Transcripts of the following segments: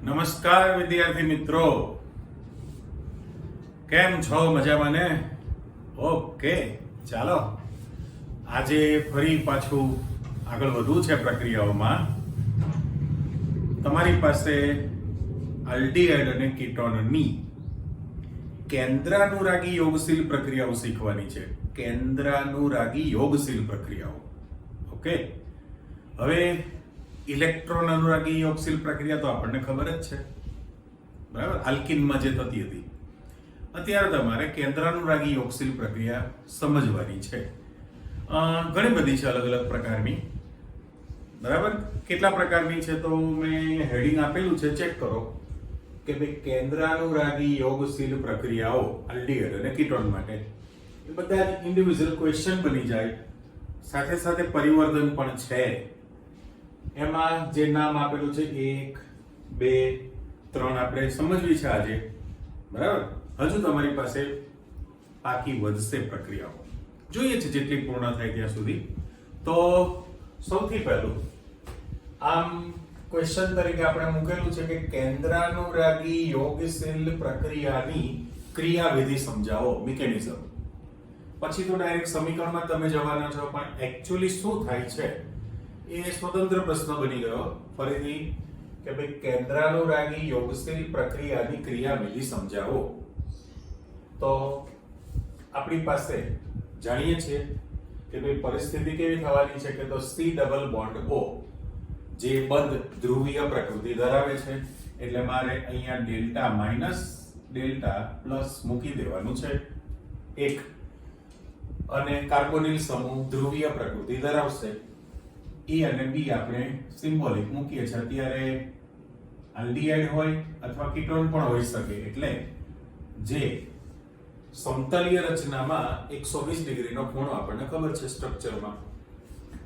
નમસ્કાર વિદ્યાર્થી મિત્રો, કેમ છો? મજામાં ને? ઓકે, ચાલો આજે ફરી પાછું આગળ વધવું છે પ્રક્રિયાઓમાં. તમારી પાસે આલ્ડીહાઇડ અને કીટોનની કેન્દ્રાનુરાગી યોગશીલ પ્રક્રિયાઓ શીખવાની છે. કેન્દ્રાનુરાગી યોગશીલ પ્રક્રિયાઓ. ઓકે, હવે ઇલેક્ટ્રોન અનુરાગી યોગશીલ પ્રક્રિયા તો આપણને ખબર જ છે, બરાબર, આલ્કિનમાં જે થતી હતી. અત્યારે તમારે કેન્દ્રાનુરાગી યોગશીલ પ્રક્રિયા સમજવાની છે. ઘણી બધી છે, અલગ અલગ પ્રકારની, બરાબર. કેટલા પ્રકારની છે તો મેં હેડિંગ આપેલું છે, ચેક કરો કે ભાઈ કેન્દ્રાનુરાગી યોગશીલ પ્રક્રિયાઓ આલ્ડીહાઇડ અને કીટોન માટે એ બધા ઇન્ડિવિજ્યુઅલ ક્વેશ્ચન બની જાય. સાથે સાથે પરિવર્તન પણ છે. એમાં જે નામ આપેલું છે 1, 2, 3 આપણે સમજવી છે આજે, બરાબર. હજુ તમારી પાસે બાકી વધશે પ્રક્રિયાઓ, જોઈએ છે જેટલી પૂર્ણ થાય ત્યાં સુધી. તો સૌથી પહેલું આમ ક્વેશ્ચન તરીકે આપણે મૂકેલું છે કે કેન્દ્રાનુરાગી યોગશીલ પ્રક્રિયાની ક્રિયાવિધિ સમજાવો, મિકેનિઝમ. પછી તો ડાયરેક્ટ સમીકરણમાં તમે જવાના છો, પણ એક્ચ્યુઅલી શું થાય છે એ સ્વતંત્ર પ્રશ્ન બની ગયો ફરીથી કે ભાઈ કેન્દ્રાનુરાગી યોગશીલ પ્રક્રિયાની ક્રિયાવિધિ સમજાવો. તો આપણી પાસે જાણીએ છીએ કે ભાઈ પરિસ્થિતિ કેવી થવાની છે કે તો C ડબલ બોન્ડ O જે બંધ ધ્રુવીય પ્રકૃતિ ધરાવે છે, એટલે મારે અહીંયા ડેલ્ટા માઇનસ ડેલ્ટા પ્લસ મૂકી દેવાનું છે 1, અને કાર્બોનિલ સમૂહ ધ્રુવીય પ્રકૃતિ ધરાવશે. E અને B આપણે સિમ્બોલિક મૂકીએ છીએ. અત્યારે આલ્ડીહાઇડ હોય અથવા કીટોન પણ હોઈ શકે, એટલે જે સમતલીય રચનામાં 120 ડિગ્રીનો ખૂણો આપણને ખબર છે સ્ટ્રક્ચરમાં,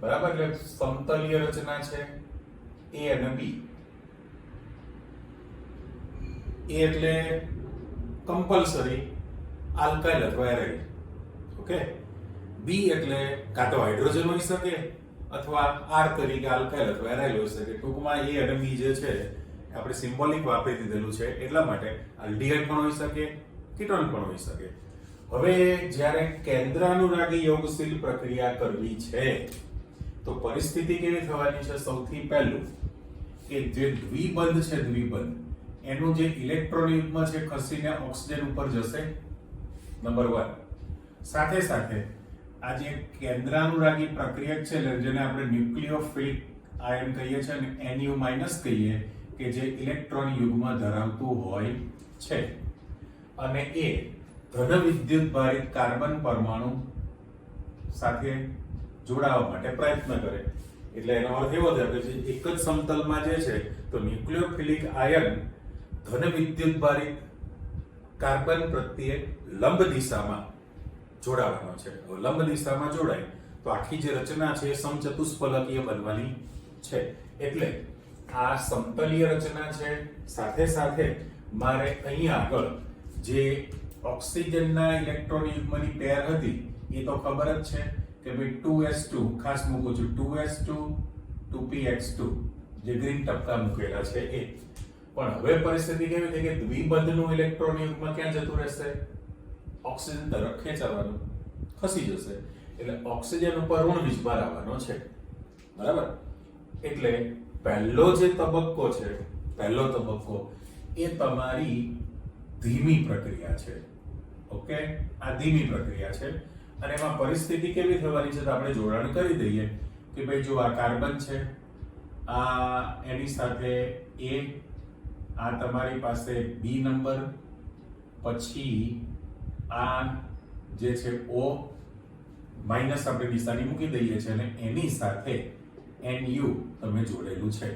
બરાબર. એટલે સમતલીય રચના છે A અને B. A એટલે કમ્પલસરી આલ્કાઇલ અથવા એરાઇલ, ઓકે. B એટલે કાં તો હાઇડ્રોજન હોઈ શકે અથવા R તરીકે આલ્કાઇલ અથવા એરાઇલ હોઈ શકે. ટૂંકમાં A અને B જે છે આપણે સિમ્બોલિક વાપરી દીધેલું છે, એટલા માટે આલ્ડીહાઇડ પણ હોઈ શકે, કીટોન પણ હોઈ શકે. હવે જ્યારે કેન્દ્રાનુરાગી યોગશીલ પ્રક્રિયા કરવી છે તો પરિસ્થિતિ કેવી થવાની છે? સૌથી પહેલું કે જે દ્વિબંધ છે, દ્વિબંધ એનું જે ઇલેક્ટ્રોન યુગ્મ છે ખસીને ઓક્સિજન ઉપર જશે, નંબર 1. સાથે સાથે આ જે કેન્દ્રાનુરાગી પ્રક્રિયા છે જેને આપણે ન્યુક્લિયોફિલિક આયન કહીએ છીએ અને Nu- કહીએ, કે જે ઇલેક્ટ્રોન યુગ્મ ધરાવતું હોય છે અને એ ધન વિદ્યુત ભારિત કાર્બન પરમાણુ સાથે જોડાવા માટે પ્રયત્ન કરે. એટલે એનો અર્થ એવો થયો કે એક જ સમતલમાં જે છે તો ન્યુક્લિયોફિલિક આયન ધન વિદ્યુત ભારિત કાર્બન પ્રત્યે લંબ દિશામાં જોડાવાનો છે. લંબ દિશામાં જોડાય તો આખી જે રચના છે એ સમચતુષ્ફલકીય બનવાની છે. એટલે આ સમતલીય રચના છે. સાથે સાથે મારે અહીંયા આગળ જે ઓક્સિજનના ઇલેક્ટ્રોન યુગ્મની પેર હતી એ તો ખબર જ છે કે ભાઈ 2s2, ખાસ મૂકું છું 2s2 2px2 જે ગ્રીન ટપકા મૂકેલા છે એ. પણ હવે પરિસ્થિતિ કેવી થઈ કે દ્વિબંધનું ઇલેક્ટ્રોન યુગ્મ ક્યાં જતું રહેશે? ઓક્સિજન તરફ ખેંચાવાનું, ખસી જશે. એટલે ઓક્સિજન ઉપર ઋણ વીજભાર આવવાનો છે, બરાબર. એટલે પહેલો જે તબક્કો છે, પહેલો તબક્કો એ તમારી ધીમી પ્રક્રિયા છે, ઓકે. આ ધીમી પ્રક્રિયા છે અને એમાં પરિસ્થિતિ કેવી થવાની છે તો આપણે જોડાણ કરી દઈએ કે ભાઈ જો આ કાર્બન છે, આ એની સાથે A, આ તમારી પાસે B નંબર, પછી આ જે છે O માઈનસ આપણે નિશાની મૂકી દઈએ છીએ અને એની સાથે Nu તમે જોડેલું છે.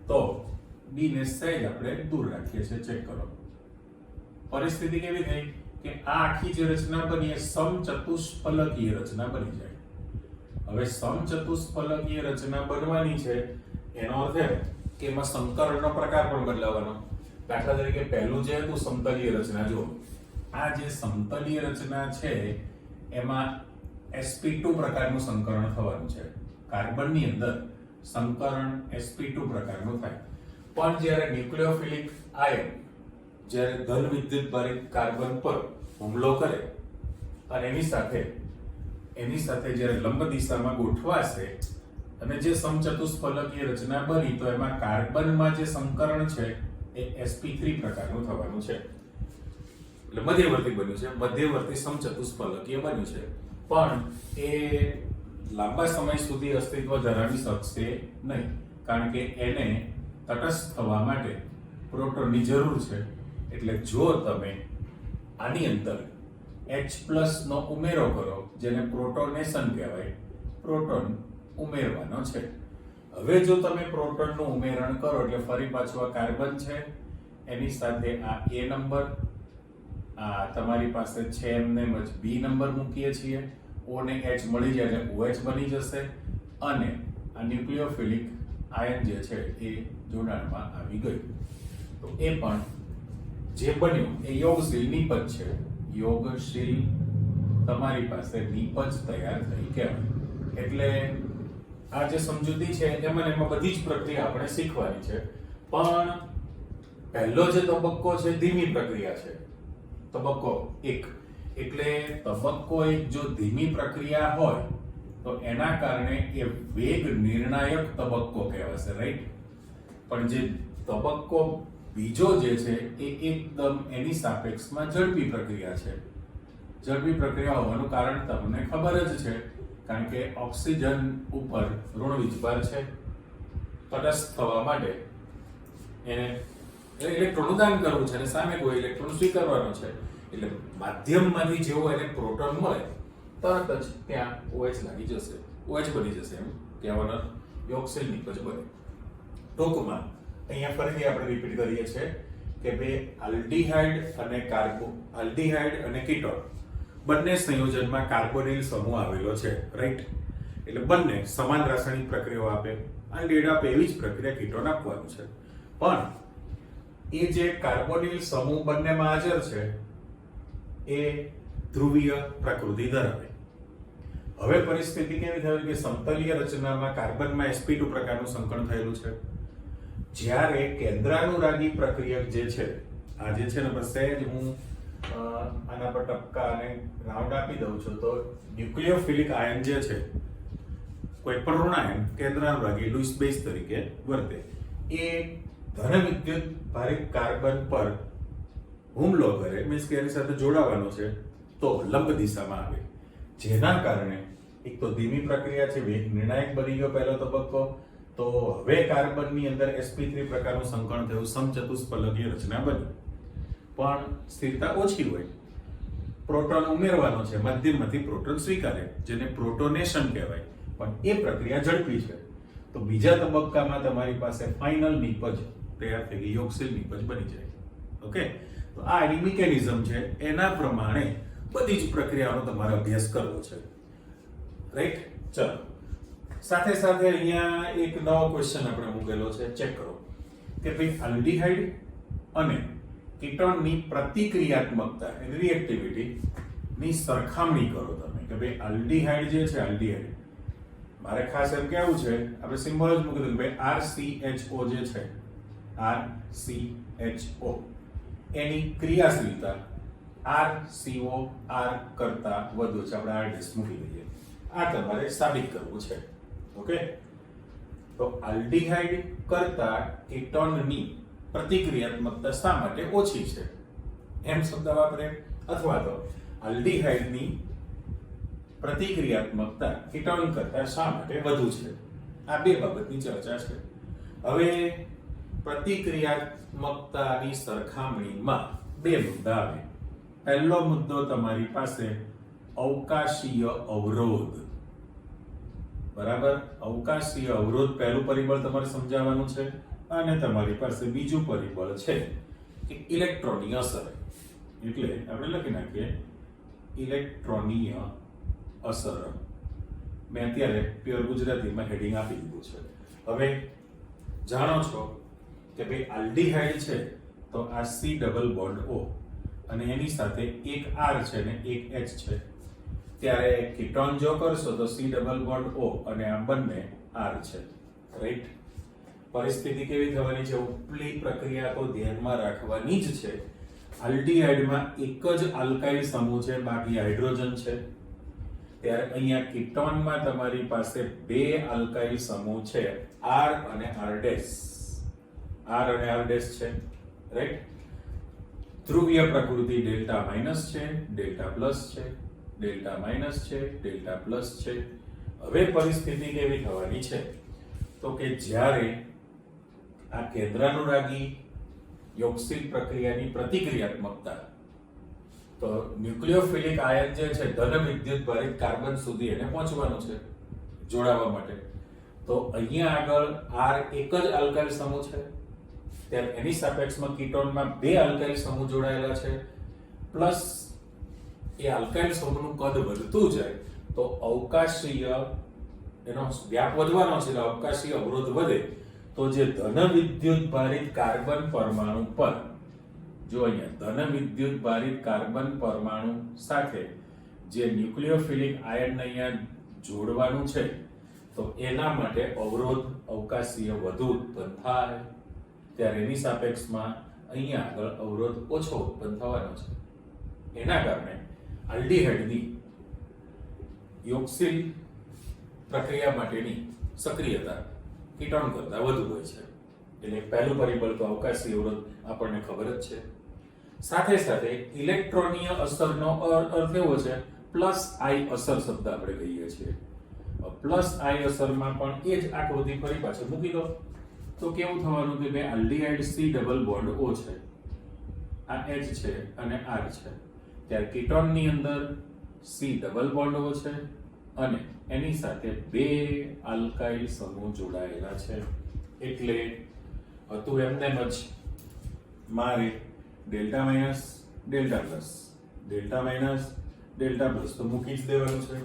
તો B ને સહેજ આપણે દૂર રાખીએ છીએ, ચેક કરો. પરિસ્થિતિ કેવી થઈ કે આ આખી જે રચના બની એ સમચતુષ્ફલકીય રચના બની જાય. હવે સમચતુષ્ફલકીય રચના બનવાની છે એનો અર્થ એ કે એમાં સંકરણનો પ્રકાર પણ બદલાવાનો. દાખલા તરીકે પહેલું જે હતું સમતલીય રચના, જો આ જે સમતલીય રચના છે એમાં sp2 પ્રકારનું સંકરણ થવાનું છે. કાર્બનની અંદર સંકરણ sp2 પ્રકારનું થાય. પણ જ્યારે ન્યુક્લિયોફિલિક આયન જ્યારે ધન વિદ્યુતભારિત કાર્બન પર હુમલો કરે અને એની સાથે જ્યારે લંબ દિશામાં ગોઠવાશે અને જે સમચતુષ્ફલકીય રચના બની તો એમાં કાર્બનમાં જે સંકરણ છે એ sp3 પ્રકારનું થવાનું છે. એટલે મધ્યવર્તી બન્યું છે, મધ્યવર્તી સમચતુષ્ફલકીય બન્યું છે, પણ એ લાંબા સમય સુધી અસ્તિત્વ ધરાવી શકશે નહીં, કારણ કે એને તટસ્થ થવા માટે પ્રોટોનની જરૂર છે. એટલે જો તમે આની અંદર H+ નો ઉમેરો કરો, જેને પ્રોટોનેશન કહેવાય, પ્રોટોન ઉમેરવાનો છે. હવે જો તમે પ્રોટોનનું ઉમેરણ કરો એટલે ફરી પાછું આ કાર્બન છે, એની સાથે આ A નંબર, આ તમારી પાસે છે એમને જ B નંબર મૂકીએ છીએ, O ને H મળી જાય એટલે OH બની જશે, અને આ ન્યુક્લિયોફિલિક આયન જે છે એ જોડાણમાં આવી ગયું. તો એ પણ જે બન્યું એ યોગશીલ નિપજ છે. યોગશીલ તમારી પાસે નિપજ તૈયાર થઈ કહેવાય. એટલે આ જે સમજૂતી છે એમાં બધી જ પ્રક્રિયા આપણે શીખવાની છે. પણ પહેલો જે તબક્કો છે ધીમી પ્રક્રિયા છે, તબક્કો 1. એટલે તબક્કો 1 જો ધીમી પ્રક્રિયા હોય તો એના કારણે એ વેગ નિર્ણાયક તબક્કો કહેવાશે, રાઈટ? પણ જે તબક્કો બીજો જે છે એ એકદમ એની સાપેક્ષમાં ઝડપી પ્રક્રિયા છે. ઝડપી પ્રક્રિયા હોવાનું કારણ તમને ખબર જ છે, કારણ કે ઓક્સિજન ઉપર ઋણ વીજભાર છે. તટસ્થ થવા માટે એને ઇલેક્ટ્રોનનું દાન કરવું છે અને સામે કોઈ ઇલેક્ટ્રોન સ્વીકારવાનો છે. એટલે માધ્યમમાંથી જેવો એને પ્રોટોન મળે તરત જ ત્યાં OH લાગી જશે, OH બની જશે, એમ કહેવાનો યોગશીલ નિપજ બને. ટૂંકમાં અહીંયા ફરીથી આપણે રિપીટ કરીએ છીએ કે બે આલ્ડીહાઇડ અને કીટોન બંને સંયોજનમાં કાર્બોનિલ સમૂહ આવેલો છે, રાઈટ? એટલે બંને સમાન રાસાયણિક પ્રક્રિયાઓ આપે. આલ્ડીહાઇડ આપે એવી જ પ્રક્રિયા કીટોન આપવાનું છે. પણ એ જે કાર્બોનિલ સમૂહ બંનેમાં હાજર છે એ ધ્રુવીય પ્રકૃતિ ધરાવે. હવે પરિસ્થિતિ કેવી થયેલી કે સમતલીય રચનામાં કાર્બનમાં sp2 પ્રકારનું સંકરણ થયેલું છે. જ્યારે કેન્દ્રાનુરાગી પ્રક્રિયક જે છે, આ જે છે ને બસ સહેજ હું આના પર ટપકા અને રાઉન્ડ આપી દઉં છું, તો ન્યુક્લિયોફિલિક આયન જે છે, કોઈ પણ ઋણાયન કેન્દ્રાનુરાગી લુઈસ બેઝ તરીકે વર્તે. એ ધન વિદ્યુત ભારિત કાર્બન પર હુમલો કરે, મીન્સ કે એની સાથે જોડાવાનો છે, તો લંબ દિશામાં આવે. જેના કારણે એક તો ધીમી પ્રક્રિયા છે, વેગ નિર્ણાયક બની ગયો પહેલો તબક્કો. તો હવે કાર્બનની અંદર sp3 પ્રકારનું સંકરણ થયું, સમચતુષ્ફલકીય રચના બની. પણ સ્થિરતા ઓછી હોય, પ્રોટોન ઉમેરવાનો છે, માધ્યમમાંથી પ્રોટોન સ્વીકારે, જેને પ્રોટોનેશન કહેવાય. પણ એ પ્રક્રિયા ઝડપી છે. તો બીજા તબક્કામાં તમારી પાસે ફાઇનલ નિપજ તૈયાર થઈ ગઈ, યોગશીલ નિપજ બની જાય. ઓકે, તો આ એની મિકેનિઝમ છે. એના પ્રમાણે બધી જ પ્રક્રિયાનો તમારે અભ્યાસ કરવો છે, રાઈટ? ચલો, સાથે સાથે અહીંયા એક નવો ક્વેશ્ચન આપણે મૂકેલો છે, ચેક કરો કે ભાઈ આલ્ડીહાઇડ અને કીટોનની પ્રતિક્રિયાત્મકતા, રિએક્ટિવિટી ની સરખામણી કરો તમે. કે ભાઈ આલ્ડીહાઇડ જે છે, આલ્ડીહાઇડ મારે ખાસ એમ કહેવું છે, આપણે સિમ્બોલ જ મૂકી દઉં કે ભાઈ RCHO જે છે, RCHO એની ક્રિયાશીલતા RCOR કરતા વધુ છે. આપણે R મૂકી દઈએ. આ તમારે સાબિત કરવું છે. ઓકે, તો આલ્ડીહાઇડ કરતા કીટોનની પ્રતિક્રિયાત્મકતા શા માટે ઓછી છે એમ શબ્દ વાપરે, અથવા તો આલ્ડીહાઇડની પ્રતિક્રિયાત્મકતા કીટોન કરતા શા માટે વધુ છે. આ બે બાબતની ચર્ચા છે. હવે પ્રતિક્રિયાત્મકતાની સરખામણીમાં બે મુદ્દા આવે. પહેલો મુદ્દો તમારી પાસે અવકાશીય અવરોધ, બરાબર? અવકાશીય અવરોધ પહેલું પરિબળ તમારે સમજાવવાનું છે. અને તમારી પાસે બીજું પરિબળ છે કે ઇલેક્ટ્રોનીય અસર. એટલે આપણે લખી નાખીએ ઇલેક્ટ્રોનીય અસર. મેં અત્યારે પ્યોર ગુજરાતીમાં હેડિંગ આપી દીધું છે. હવે જાણો છો કે ભાઈ આલ્ડીહાઇડ છે તો આ C ડબલ બોન્ડ O અને એની સાથે એક R છે ને એક H છે. ત્યારે કીટોન જો કરશો તો C ડબલ બોન્ડ O અને આ બંને R છે, રાઈટ? પરિસ્થિતિ કેવી થવાની છે? ઉપલી પ્રક્રિયા તો ધ્યાનમાં રાખવાની જ છે. આલ્ડીહાઇડમાં એક જ આલ્કાઇલ સમૂહ છે, બાકી હાઇડ્રોજન છે. ત્યારે અહીંયા કીટોનમાં તમારી પાસે બે આલ્કાઇલ સમૂહ છે, R અને R'. R અને R' છે, રાઈટ? ધ્રુવીય પ્રકૃતિ ડેલ્ટા માઇનસ છે, ડેલ્ટા પ્લસ છે, ડેલ્ટા માઇનસ છે, ડેલ્ટા પ્લસ છે. હવે પરિસ્થિતિ કેવી થવાની છે? તો કે જ્યારે આ કેન્દ્રાનુરાગી યોગશીલ પ્રક્રિયાની પ્રતિક્રિયાત્મકતા, તો ન્યુક્લિયોફિલિક આયન જે છે ધન વિદ્યુત ભારિત કાર્બન સુધી એને પહોંચવાનું છે જોડાવા માટે. તો અહીંયા આગળ R એક જ આલ્કાઇલ સમૂહ છે, ત્યારે એની સાપેક્ષમાં કીટોનમાં બે આલ્કાઇલ સમૂહ જોડાયેલા છે, પ્લસ એ આલ્કાઇલ સમૂહનું કદ વધતું જાય તો અવકાશીય એનો વ્યાપ વધવાનો છે, એટલે અવકાશીય અવરોધ વધે તો જે ધન વિદ્યુત ભારિત કાર્બન પરમાણુ પર, જો અહીંયા ધન વિદ્યુત ભારિત કાર્બન પરમાણુ સાથે જે ન્યુક્લિયોફિલિક આયનને અહીંયા જોડવાનું છે, તો એના માટે અવરોધ અવકાશીય વધુ ઉત્પન્ન થાય, ત્યારે એની સાપેક્ષમાં અહીંયા આગળ અવરોધ ઓછો ઉત્પન્ન થવાનો છે. એના કારણે આલ્ડીહાઇડની યોગશીલ પ્રક્રિયા માટેની સક્રિયતા કીટોન કરતા વધુ હોય છે. એટલે પહેલું પરિબળ તો અવકાશી અવરોધ આપણને ખબર જ છે. સાથે સાથે ઇલેક્ટ્રોનીય અસરનો અર્થ એવો છે પ્લસ આઈ અસર શબ્દ આપણે કહીએ છીએ. પ્લસ આઈ અસરમાં પણ એ જ આકૃતિ ફરી પાછળ મૂકી દો તો કેવું થવાનું કે ભાઈ aldehyde C double bond O છે, આ H છે અને R છે. ત્યારે કીટોનની અંદર C ડબલ બોન્ડ O છે અને એની સાથે બે આલ્કાઇલ સમૂહ જોડાયેલા છે. એટલે હતું એમને જ મારે delta minus delta plus, delta minus delta plus તો મૂકી જ દેવાનું છે.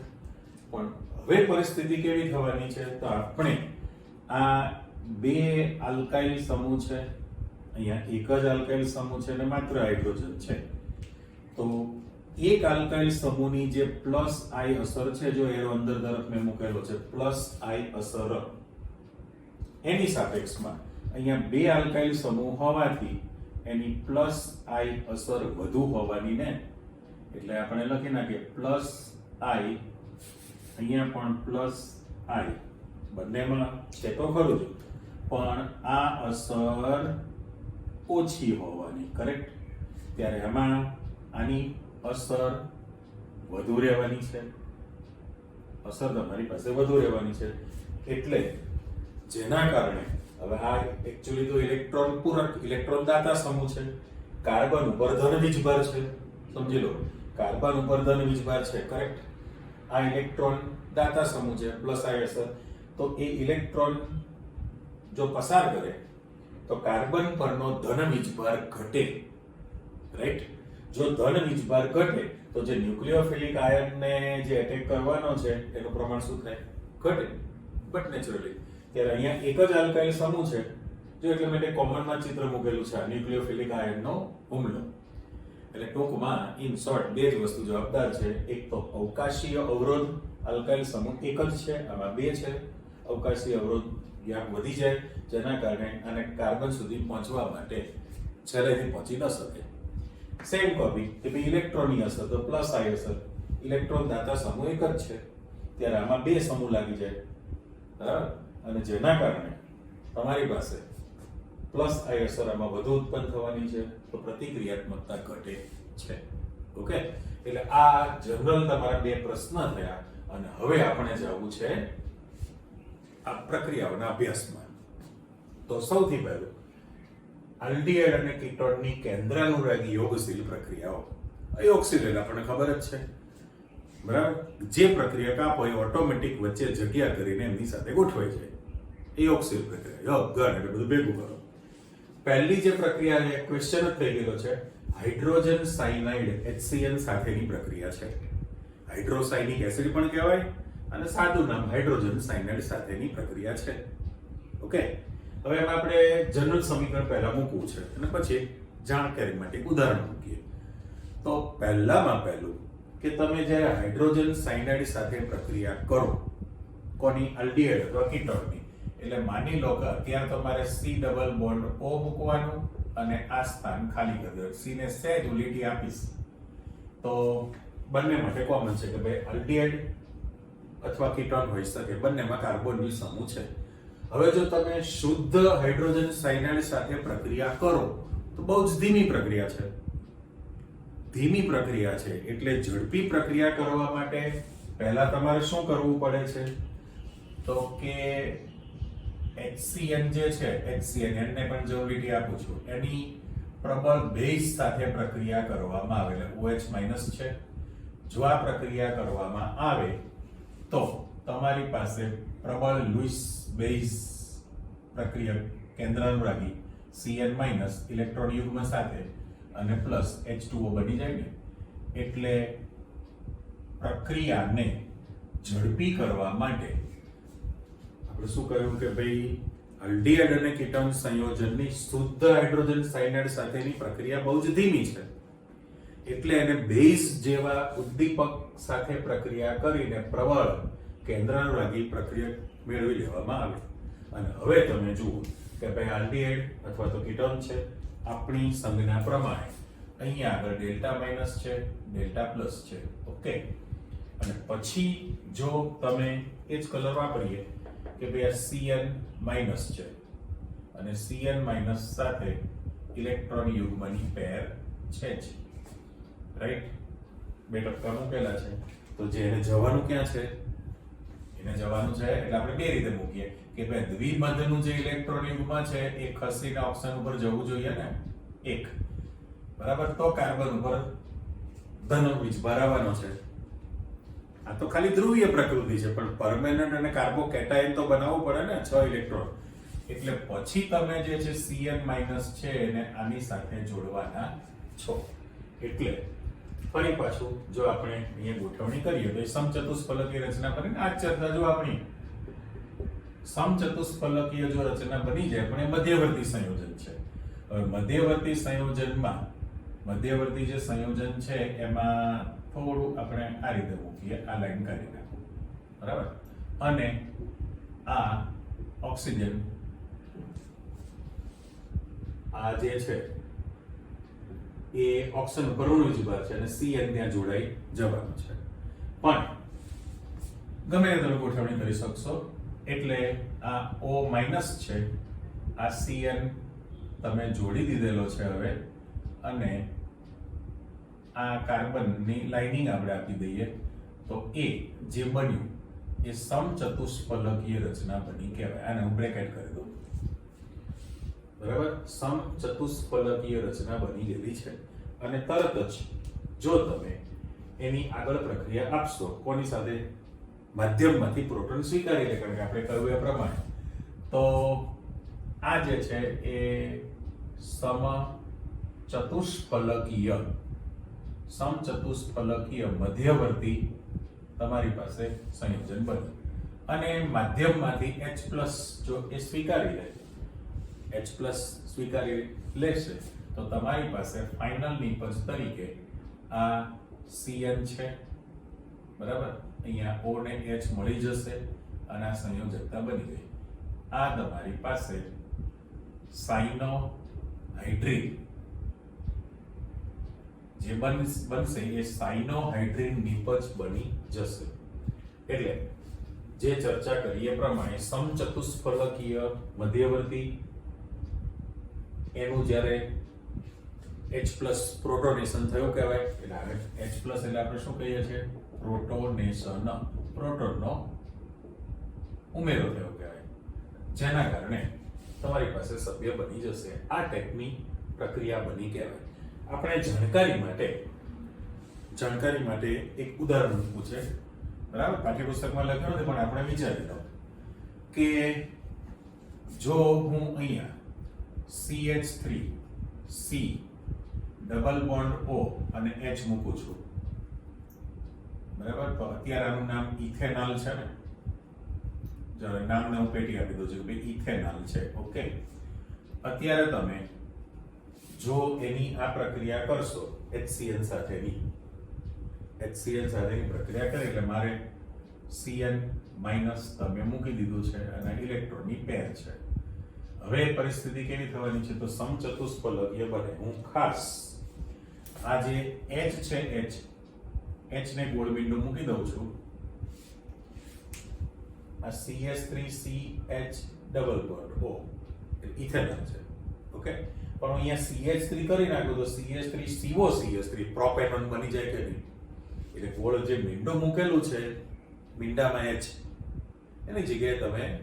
પણ હવે પરિસ્થિતિ કેવી થવાની છે? તો આપણે આ બે આલ્કાઇલ સમૂહ છે, અહીંયા એક જ આલ્કાઇલ સમૂહ છે અને માત્ર હાઇડ્રોજન છે. તો એક આલ્કાઇલ સમૂહની જે પ્લસ આઈ અસર છે, જો એનો અંદર તરફ મેં મૂકેલો છે પ્લસ આઈ અસર, એની સાપેક્ષમાં અહીંયા બે આલ્કાઇલ સમૂહ હોવાથી એની પ્લસ આઈ અસર વધુ હોવાની ને, એટલે આપણે લખી નાખીએ પ્લસ આઈ, અહીંયા પણ પ્લસ આઈ, બંનેમાં છે તો ખરું જ, પણ આ અસર ઓછી હોવાની, કરેક્ટ? ત્યારે આમાં આની અસર વધુ રહેવાની છે, અસર તમારી પાસે વધુ રહેવાની છે. એટલે જેના કારણે હવે આ એકચ્યુઅલી તો ઇલેક્ટ્રોન પૂરક, ઇલેક્ટ્રોન દાતા સમૂહ છે. કાર્બન ઉપર ધન વીજભાર છે, સમજી લો, કાર્બન ઉપર ધન વીજભાર છે, કરેક્ટ? આ ઇલેક્ટ્રોન દાતા સમૂહ છે, પ્લસ આઈ અસર. તો એ ઇલેક્ટ્રોન જો પસાર કરે તો કાર્બન પરનો ધન વીજભાર ઘટે, રાઈટ? જો ધન વીજભાર ઘટે તો જે ન્યુક્લિયોફિલિક આયનને જે એટેક કરવાનો છે એનું પ્રમાણ શું થાય? ઘટે, બટ નેચરલી. ત્યારે અહીંયા એક જ આલ્કાઇલ સમૂહ છે, જો એટલે મેં કોમનમાં ચિત્ર મૂકેલું છે ન્યુક્લિયોફિલિક આયનનો હુમલો. એટલે ટૂંકમાં ઇન શોર્ટ બે જ વસ્તુ જવાબદાર છે. એક તો અવકાશીય અવરોધ, આલ્કાઇલ સમૂહ એક જ છે, આમાં બે છે, અવકાશીય અવરોધ વ્યાપ વધી જાય, જેના કારણે આને કાર્બન સુધી પહોંચવા માટે છેલ્લેથી પહોંચી ન શકે. સેમ કોપી કે ભાઈ ઇલેક્ટ્રોનની અસર તો પ્લસ આઈ અસર, ઇલેક્ટ્રોન દાતા સમૂહ એક જ છે, ત્યારે આમાં બે સમૂહ લાગી જાય, બરાબર? અને જેના કારણે તમારી પાસે પ્લસ આઈ અસર આમાં વધુ ઉત્પન્ન થવાની છે, તો પ્રતિક્રિયાત્મકતા ઘટે છે. ઓકે? એટલે આ જનરલ તમારા બે પ્રશ્ન થયા અને હવે આપણે જવું છે આ પ્રક્રિયાઓના અભ્યાસમાં. તો સૌથી પહેલું આલ્ડીહાઇડ અને કીટોનની કેન્દ્રાનુરાગી યોગશીલ પ્રક્રિયાઓ. અયોગશીલ એટલે આપણને ખબર જ છે, બરાબર? જે પ્રક્રિયા કાપો એ ઓટોમેટિક વચ્ચે જગ્યા કરીને એમની સાથે ગોઠવાઈ જાય, એ યોગશીલ પ્રક્રિયા. યોગ ગણ એટલે બધું ભેગું કરો. પહેલી જે પ્રક્રિયા છે, ક્વેશ્ચન જ થઈ ગયેલો છે, હાઇડ્રોજન સાયનાઇડ HCl સાથેની પ્રક્રિયા છે. હાઇડ્રોસાયનિક એસિડ પણ કહેવાય અને સાદું નામ હાઇડ્રોજન સાયનાઇડ સાથેની પ્રક્રિયા છે. ઓકે? હવે એમાં આપણે જનરલ સમીકરણ પહેલા મૂકવું છે અને પછી જાણકારી માટે એક ઉદાહરણ મૂકીએ. તો પહેલામાં પહેલું કે તમે જ્યારે હાઇડ્રોજન સાયનાઇડ સાથે પ્રક્રિયા કરો, કોની? આલ્ડીહાઇડ અથવા કીટોનની, એટલે માની લો કે અત્યારે તમારે C ડબલ બોન્ડ O મૂકવાનું અને આ સ્થાન ખાલી કરી દો. C ને સહેજ લીટી આપીશ તો બંને માટે કોમન છે કે ભાઈ આલ્ડીહાઇડ અથવા કીટોન હોઈ શકે, બંનેમાં કાર્બનની સમૂહ છે. હવે જો તમે શુદ્ધ હાઇડ્રોજન સાયનાઇડ સાથે પ્રક્રિયા કરો તો બહુ જ ધીમી પ્રક્રિયા છે. ધીમી પ્રક્રિયા છે એટલે ઝડપી પ્રક્રિયા કરવા માટે પહેલા તમારે શું કરવું પડે છે તો કે HCN જે છે, HCN એને પણ જો લીટી આપું છું, એની પ્રબળ બેઝ સાથે પ્રક્રિયા કરવામાં આવે એટલે OH- છે. જો આ પ્રક્રિયા કરવામાં આવે તો તમારી પાસે પ્રબળ લુઈસ બેઝ પ્રક્રિયા કેન્દ્રાનુરાગી Cn- ઇલેક્ટ્રોન યુગ્મ સાથે અને પ્લસ H2O બની જાય ને. એટલે પ્રક્રિયાને ઝડપી કરવા માટે આપણે શું કહ્યું કે ભાઈ આલ્ડીહાઇડ અને કીટોન સંયોજનની શુદ્ધ હાઇડ્રોજન સાયનાઇડ સાથેની પ્રક્રિયા બહુ જ ધીમી છે, એટલે એને બેઝ જેવા ઉદ્દીપક સાથે પ્રક્રિયા કરીને પ્રબળ કેન્દ્રાનુરાગી પ્રક્રિયા મેળવી લેવામાં આવે. અને હવે તમે જુઓ કે ભાઈ આલ્ડીહાઇડ અથવા તો કીટોન છે, આપણી સંજ્ઞા પ્રમાણે અહીંયા આગળ ડેલ્ટા માઇનસ છે, ડેલ્ટા પ્લસ છે. ઓકે, અને પછી જો તમે એ જ કલર વાપરીએ કે ભાઈ આ Cn માઇનસ છે અને Cn માઇનસ સાથે ઇલેક્ટ્રોન યુગ્મની પેર છે જ, રાઈટ? બે ટપકા મૂકેલા છે તો જે એને જવાનું ક્યાં છે? એને જવાનું છે એટલે આપણે બે રીતે મૂકીએ કે ભાઈ દ્વિમધનું જે ઇલેક્ટ્રોન યુગ્મ છે એ ખસીને ઓક્સિજન ઉપર જવું જોઈએ ને, એક બરાબર, તો કાર્બન ઉપર ધન વીજભાર આવવાનો છે. આ તો ખાલી ધ્રુવીય પ્રકૃતિ છે, પણ પરમેનન્ટ અને કાર્બોકેટાયન તો બનાવવું પડે ને, 6 ઇલેક્ટ્રોન. એટલે પછી તમે જે છે Cn- છે એને આની સાથે જોડવાના છો. એટલે ફરી પાછું જો આપણે અહીંયા ગોઠવણી કરીએ તો સમચતુષ્ફલકીય રચના બને. આ ચર્ચા જો આપણી સમચતુષ્ફલકીય જો રચના બની જાય, પણ એ મધ્યવર્તી સંયોજન છે. હવે મધ્યવર્તી સંયોજનમાં મધ્યવર્તી જે સંયોજન છે એમાં થોડું આપણે આ રીતે મૂકીએ, આ લાઈન કાઢી નાખો, બરાબર. અને આ ઓક્સિજન આ જે છે એ ઓક્સિજન ઉપર ઋણ વીજભાર છે અને Cn ત્યાં જોડાઈ જવાનું છે. પણ ગમે તે તમે ગોઠવણી કરી શકશો. એટલે આ O- છે, આ Cn તમે જોડી દીધેલો છે હવે, અને આ કાર્બનની લાઇનિંગ આપણે આપી દઈએ તો એ જે બન્યું એ સમચતુષ્ફલકીય રચના બની કહેવાય. આને હું બ્રેકેટ કરી દઉં, બરાબર. સમચતુષ્ફલકીય રચના બની ગયેલી છે. અને તરત જ જો તમે એની આગળ પ્રક્રિયા આપશો, કોની સાથે? માધ્યમમાંથી પ્રોટોન સ્વીકારી લે, કારણ કે આપણે કહ્યું એ પ્રમાણે, તો આ જે છે એ સમચતુષ્ફલકીય મધ્યવર્તી તમારી પાસે સંયોજન બને. અને માધ્યમમાંથી H+ જો એ સ્વીકારી લે, H+ સ્વીકારી લેશે તો તમારી પાસે ફાઇનલ નિપજ તરીકે આ Cn છે, બરાબર. અહીંયા O ને H મળી જશે અને આ સંયોજકતા બની ગઈ. આ તમારી પાસે સાઇનોહાઇડ્રિન જે બનશે એ સાઇનોહાઇડ્રિન નિપજ બની જશે. એટલે જે ચર્ચા કરી એ પ્રમાણે સમચતુષ્ફલકીય મધ્યવર્તી એનું જ્યારે H+ પ્રોટોનેશન થયું કહેવાય. એટલે H+ એટલે આપણે શું કહીએ છીએ? પ્રોટોનેશન, પ્રોટોનનો ઉમેરો થયો કહેવાય, જેના કારણે તમારી પાસે સભ્ય બની જશે. આ ટાઈપની પ્રક્રિયા બની કહેવાય. આપણે જાણકારી માટે એક ઉદાહરણ પૂછે, બરાબર. પાઠ્યપુસ્તકમાં લખ્યું નથી પણ આપણે વિચારી લો કે જો હું અહીંયા CH3 C double bond O અને H મૂકું છું, બરાબર. તો અત્યારે આનું નામ ઇથેનોલ છે ને, ચાલો નામને હું પેટી આપી દઉં છું કે ઇથેનોલ છે. ઓકે, અત્યારે તમે જો એની આ પ્રક્રિયા કરશો HCl સાથેની પ્રક્રિયા કરી, એટલે મારે Cn માઇનસ તમે મૂકી દીધું છે અને ઇલેક્ટ્રોનની પેર છે. હવે પરિસ્થિતિ કેવી થવાની છે? તો સમચતુષ્ફલકીય બને. હું ખાસ આ જે H છે H ને ગોળ બિંદુ મૂકી દઉં છું. આ CH3CH double bond O ethanol છે. ઓકે, પણ અહીંયા CH3 કરી નાખું તો CH3COCH3 પ્રોપેનોન બની જાય કે નહીં? એટલે ગોળ જે બિંદુ મૂકેલું છે બિંદામાં H એની જગ્યાએ તમે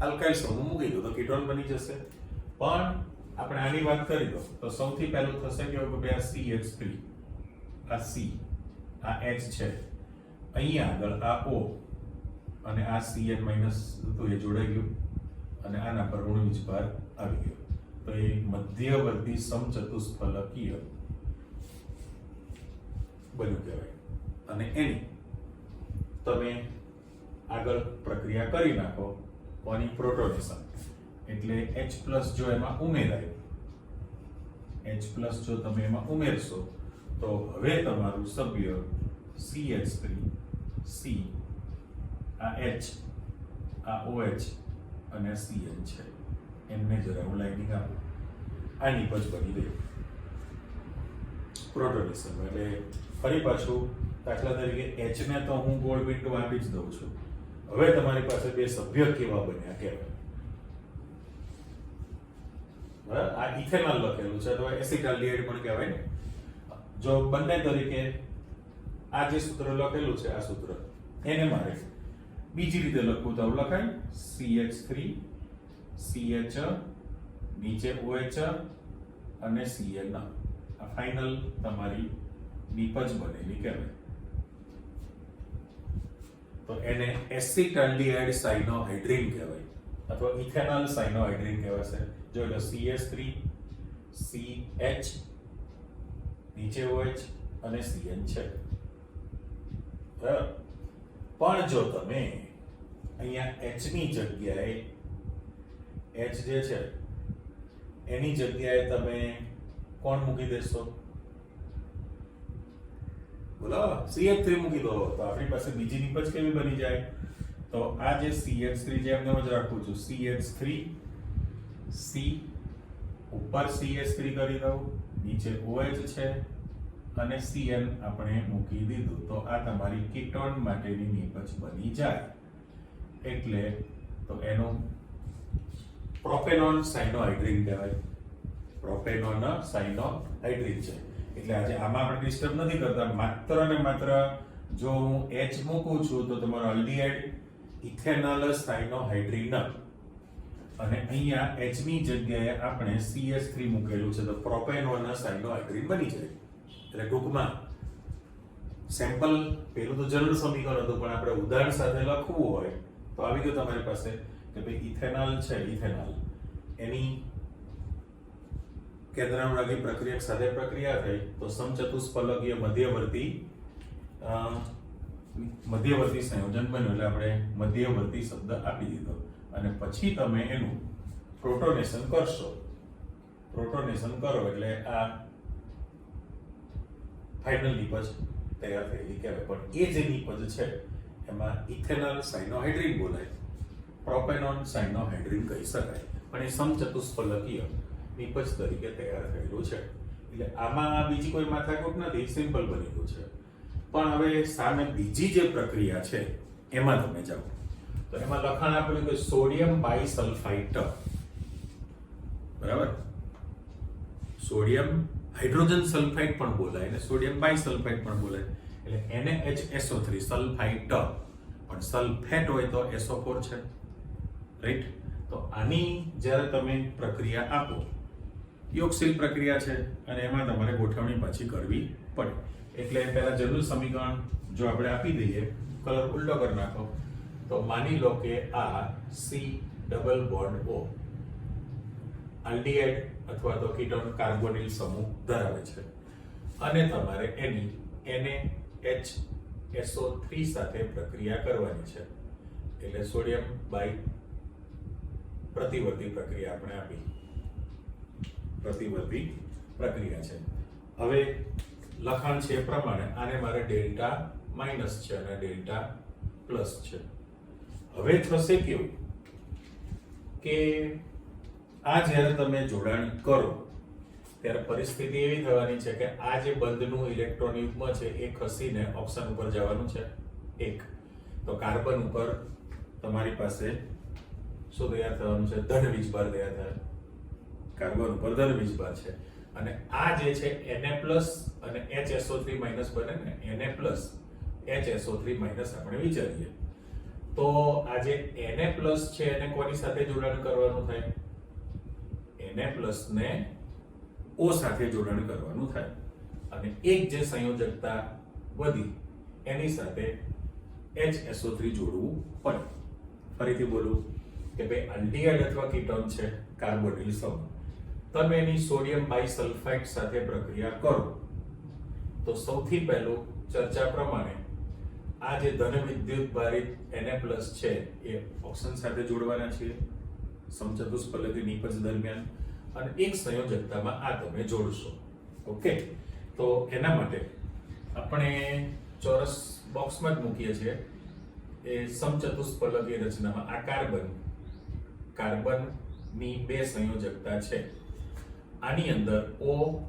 આલ્કાઇલ સમૂહ મૂકી દો તો કીટોન બની જશે. પણ આપણે આની વાત કરી દો તો સૌથી પહેલું થશે કે આ CH3 આ C આ H છે, અહીંયા આગળ આ O અને આ Cn માઈનસ તો એ જોડાઈ ગયું અને આના પર ઋણ વીજભાર આવી ગયો. તો એ મધ્યવર્તી સમચતુષ્ફલકીય બન્યું કહેવાય. અને એની તમે આગળ પ્રક્રિયા કરી નાખો કોની? પ્રોટોનેશન. એટલે H+ જો એમાં ઉમેરાય, H+ જો તમે એમાં ઉમેરશો તો હવે તમારું સભ્ય CH3 C આ H આ OH અને Cn છે. એમને જરા હું લાઈનિંગ આપું. આ નિપજ બની ગઈ પ્રોટોનેશન. એટલે ફરી પાછું દાખલા તરીકે H ને તો હું ગોળ બિંદુ આપી જ દઉં છું. હવે તમારી પાસે બે સભ્ય કેવા બન્યા કહેવાય. આ ઇથેનોલ લખેલું છે તો એસિટાલ્ડિહાઇડ પણ કહેવાય ને. જો બંને તરીકે આ જે સૂત્ર લખેલું છે આ સૂત્ર એને મારે બીજી રીતે લખવું તો લખાય CH3 CH નીચે OH અને Cn. આ ફાઇનલ તમારી નિપજ બનેલી કહેવાય. તો એને એસિટાલ્ડિહાઇડ સાયનોહાઇડ્રીન કહેવાય અથવા ઇથેનોલ સાયનોહાઇડ્રીન કહેવાશે. જો એટલે CH3 CH નીચે OH અને Cn છે. પણ જો તમે અહીંયા H ની જગ્યાએ H જે છે એની જગ્યાએ તમે કોણ મૂકી દેશો? બોલો, CH3 મૂકી દો તો આપણી પાસે બીજી નિપજ કેવી બની જાય? તો આ જે CH3 જે એમને જ રાખું છું, CH3 C ઉપર CH3 કરી દઉં, નીચે OH છે અને Cn આપણે મૂકી દીધું તો આ તમારી કીટોન માટેની નિપજ બની જાય. એટલે તો એનું પ્રોપેનોન સાયનોહાઇડ્રીન કહેવાય. પ્રોપેનોન સાયનોહાઇડ્રીન છે. એટલે આજે આમાં આપણે ડિસ્ટર્બ નથી કરતા. માત્ર ને માત્ર જો હું H મૂકું છું તો તમારો આલ્ડિહાઇડ ઇથેનોલ સાયનોહાઇડ્રીન અને અહીંયા H ની જગ્યાએ આપણે CH3 મૂકેલું છે તો પ્રોપેનોન સાયનોહાઇડ્રીન બની જાય. એટલે ટૂંકમાં સેમ્પલ પેલું તો જનરલ સમીકરણ હતું પણ આપણે ઉદાહરણ સાથે લખવું હોય તો આવી ગયું તમારી પાસે કે ભાઈ ઇથેનોલ છે, ઇથેનોલ એની કેન્દ્રાનુરાગી પ્રક્રિયા સાથે પ્રક્રિયા થઈ તો સમચતુષ્ફલકીય મધ્યવર્તી સંયોજન બન્યું. એટલે આપણે મધ્યવર્તી શબ્દ આપી દીધો અને પછી તમે એનું પ્રોટોનેશન કરશો. પ્રોટોનેશન કરો એટલે આ ફાઇનલ નિપજ તૈયાર થયેલી કહેવાય. પણ એ જે નિપજ છે એમાં ઇથેનોલ સાયનોહાઇડ્રીન બોલાય, પ્રોપેનોન સાયનોહાઇડ્રીન કહી શકાય. પણ એ સમચતુષ્ફલકીય નિપજ તરીકે તૈયાર થયેલું છે. એટલે આમાં બીજી કોઈ માથાકૂટ નથી, સિમ્પલ બની ગયું છે. પણ હવે સામે બીજી જે પ્રક્રિયા છે એમાં તમે જાઓ તો એમાં લખાણ આપેલું કે સોડિયમ બાયસલ્ફાઇટ. બરાબર, સોડિયમ હાઇડ્રોજન સલ્ફાઇડ પણ બોલાય અને સોડિયમ બાયસલ્ફાઇડ પણ બોલાય. એટલે NaHSO3 સલ્ફાઇટ, પણ સલ્ફેટ હોય તો SO4 છે, રાઈટ? તો આની જ્યારે તમે પ્રક્રિયા આપો, યોગશીલ પ્રક્રિયા છે અને એમાં તમારે ગોઠવણી પાછી કરવી પડે. એટલે પહેલા જનરલ સમીકરણ જો આપણે આપી દઈએ, કલર ઉલટો કરી નાખો તો માની લો કે આ C double bond O aldehyde અથવા તો કીટોન કાર્બોનિલ સમૂહ ધરાવે છે અને તમારે એની NaHSO3 સાથે પ્રક્રિયા કરવાની છે. એટલે સોડિયમ બાય પ્રતિવર્તી પ્રક્રિયા આપણે આપી, પ્રતિવર્તી પ્રક્રિયા છે. હવે લખાણ છે એ પ્રમાણે આને મારે ડેલ્ટા માઇનસ છે અને ડેલ્ટા પ્લસ છે. હવે થશે કેવું કે આ જ્યારે તમે જોડાણ કરો ત્યારે પરિસ્થિતિ એવી થવાની છે કે આ જે બંધનું ઇલેક્ટ્રોન યુગ્મ છે એ ખસીને ઓક્સિજન ઉપર જવાનું છે એક. તો કાર્બન ઉપર તમારી પાસે શું તૈયાર થવાનું છે? ધન વીજભાર તૈયાર થાય. કાર્બન ઉપર ધન વીજભાર છે અને આ જે છે Na+ અને HSO3- બને ને, Na+ HSO3- આપણે વિચારીએ તો આ જે Na+ છે એને કોની સાથે જોડાણ કરવાનું થાય? Na+ ને O સાથે જોડાણ કરવાનું થાય અને એક જે સંયોજકતા વધી એની સાથે HSO3 જોડવું પડે. ફરીથી બોલું કે ભાઈ આલ્ડીહાઇડ અથવા કીટોન છે કાર્બોનિલ સમૂહ, તમે એની સોડિયમ બાયસલ્ફાઇડ સાથે પ્રક્રિયા કરો તો સૌથી પહેલું ચર્ચા પ્રમાણે આ જે ધન વિદ્યુત ભારિત Na+ છે એ ઓક્સિજન સાથે જોડવાના છે સમચતુષ્ફલકી નિપજ દરમિયાન અને એક સંયોજકતામાં આ તમે જોડશો. ઓકે, તો એના માટે આપણે ચોરસ બોક્સમાં જ મૂકીએ છીએ એ સમચતુષ્ફલકી રચનામાં આ કાર્બનની બે સંયોજકતા છે. આની અંદર O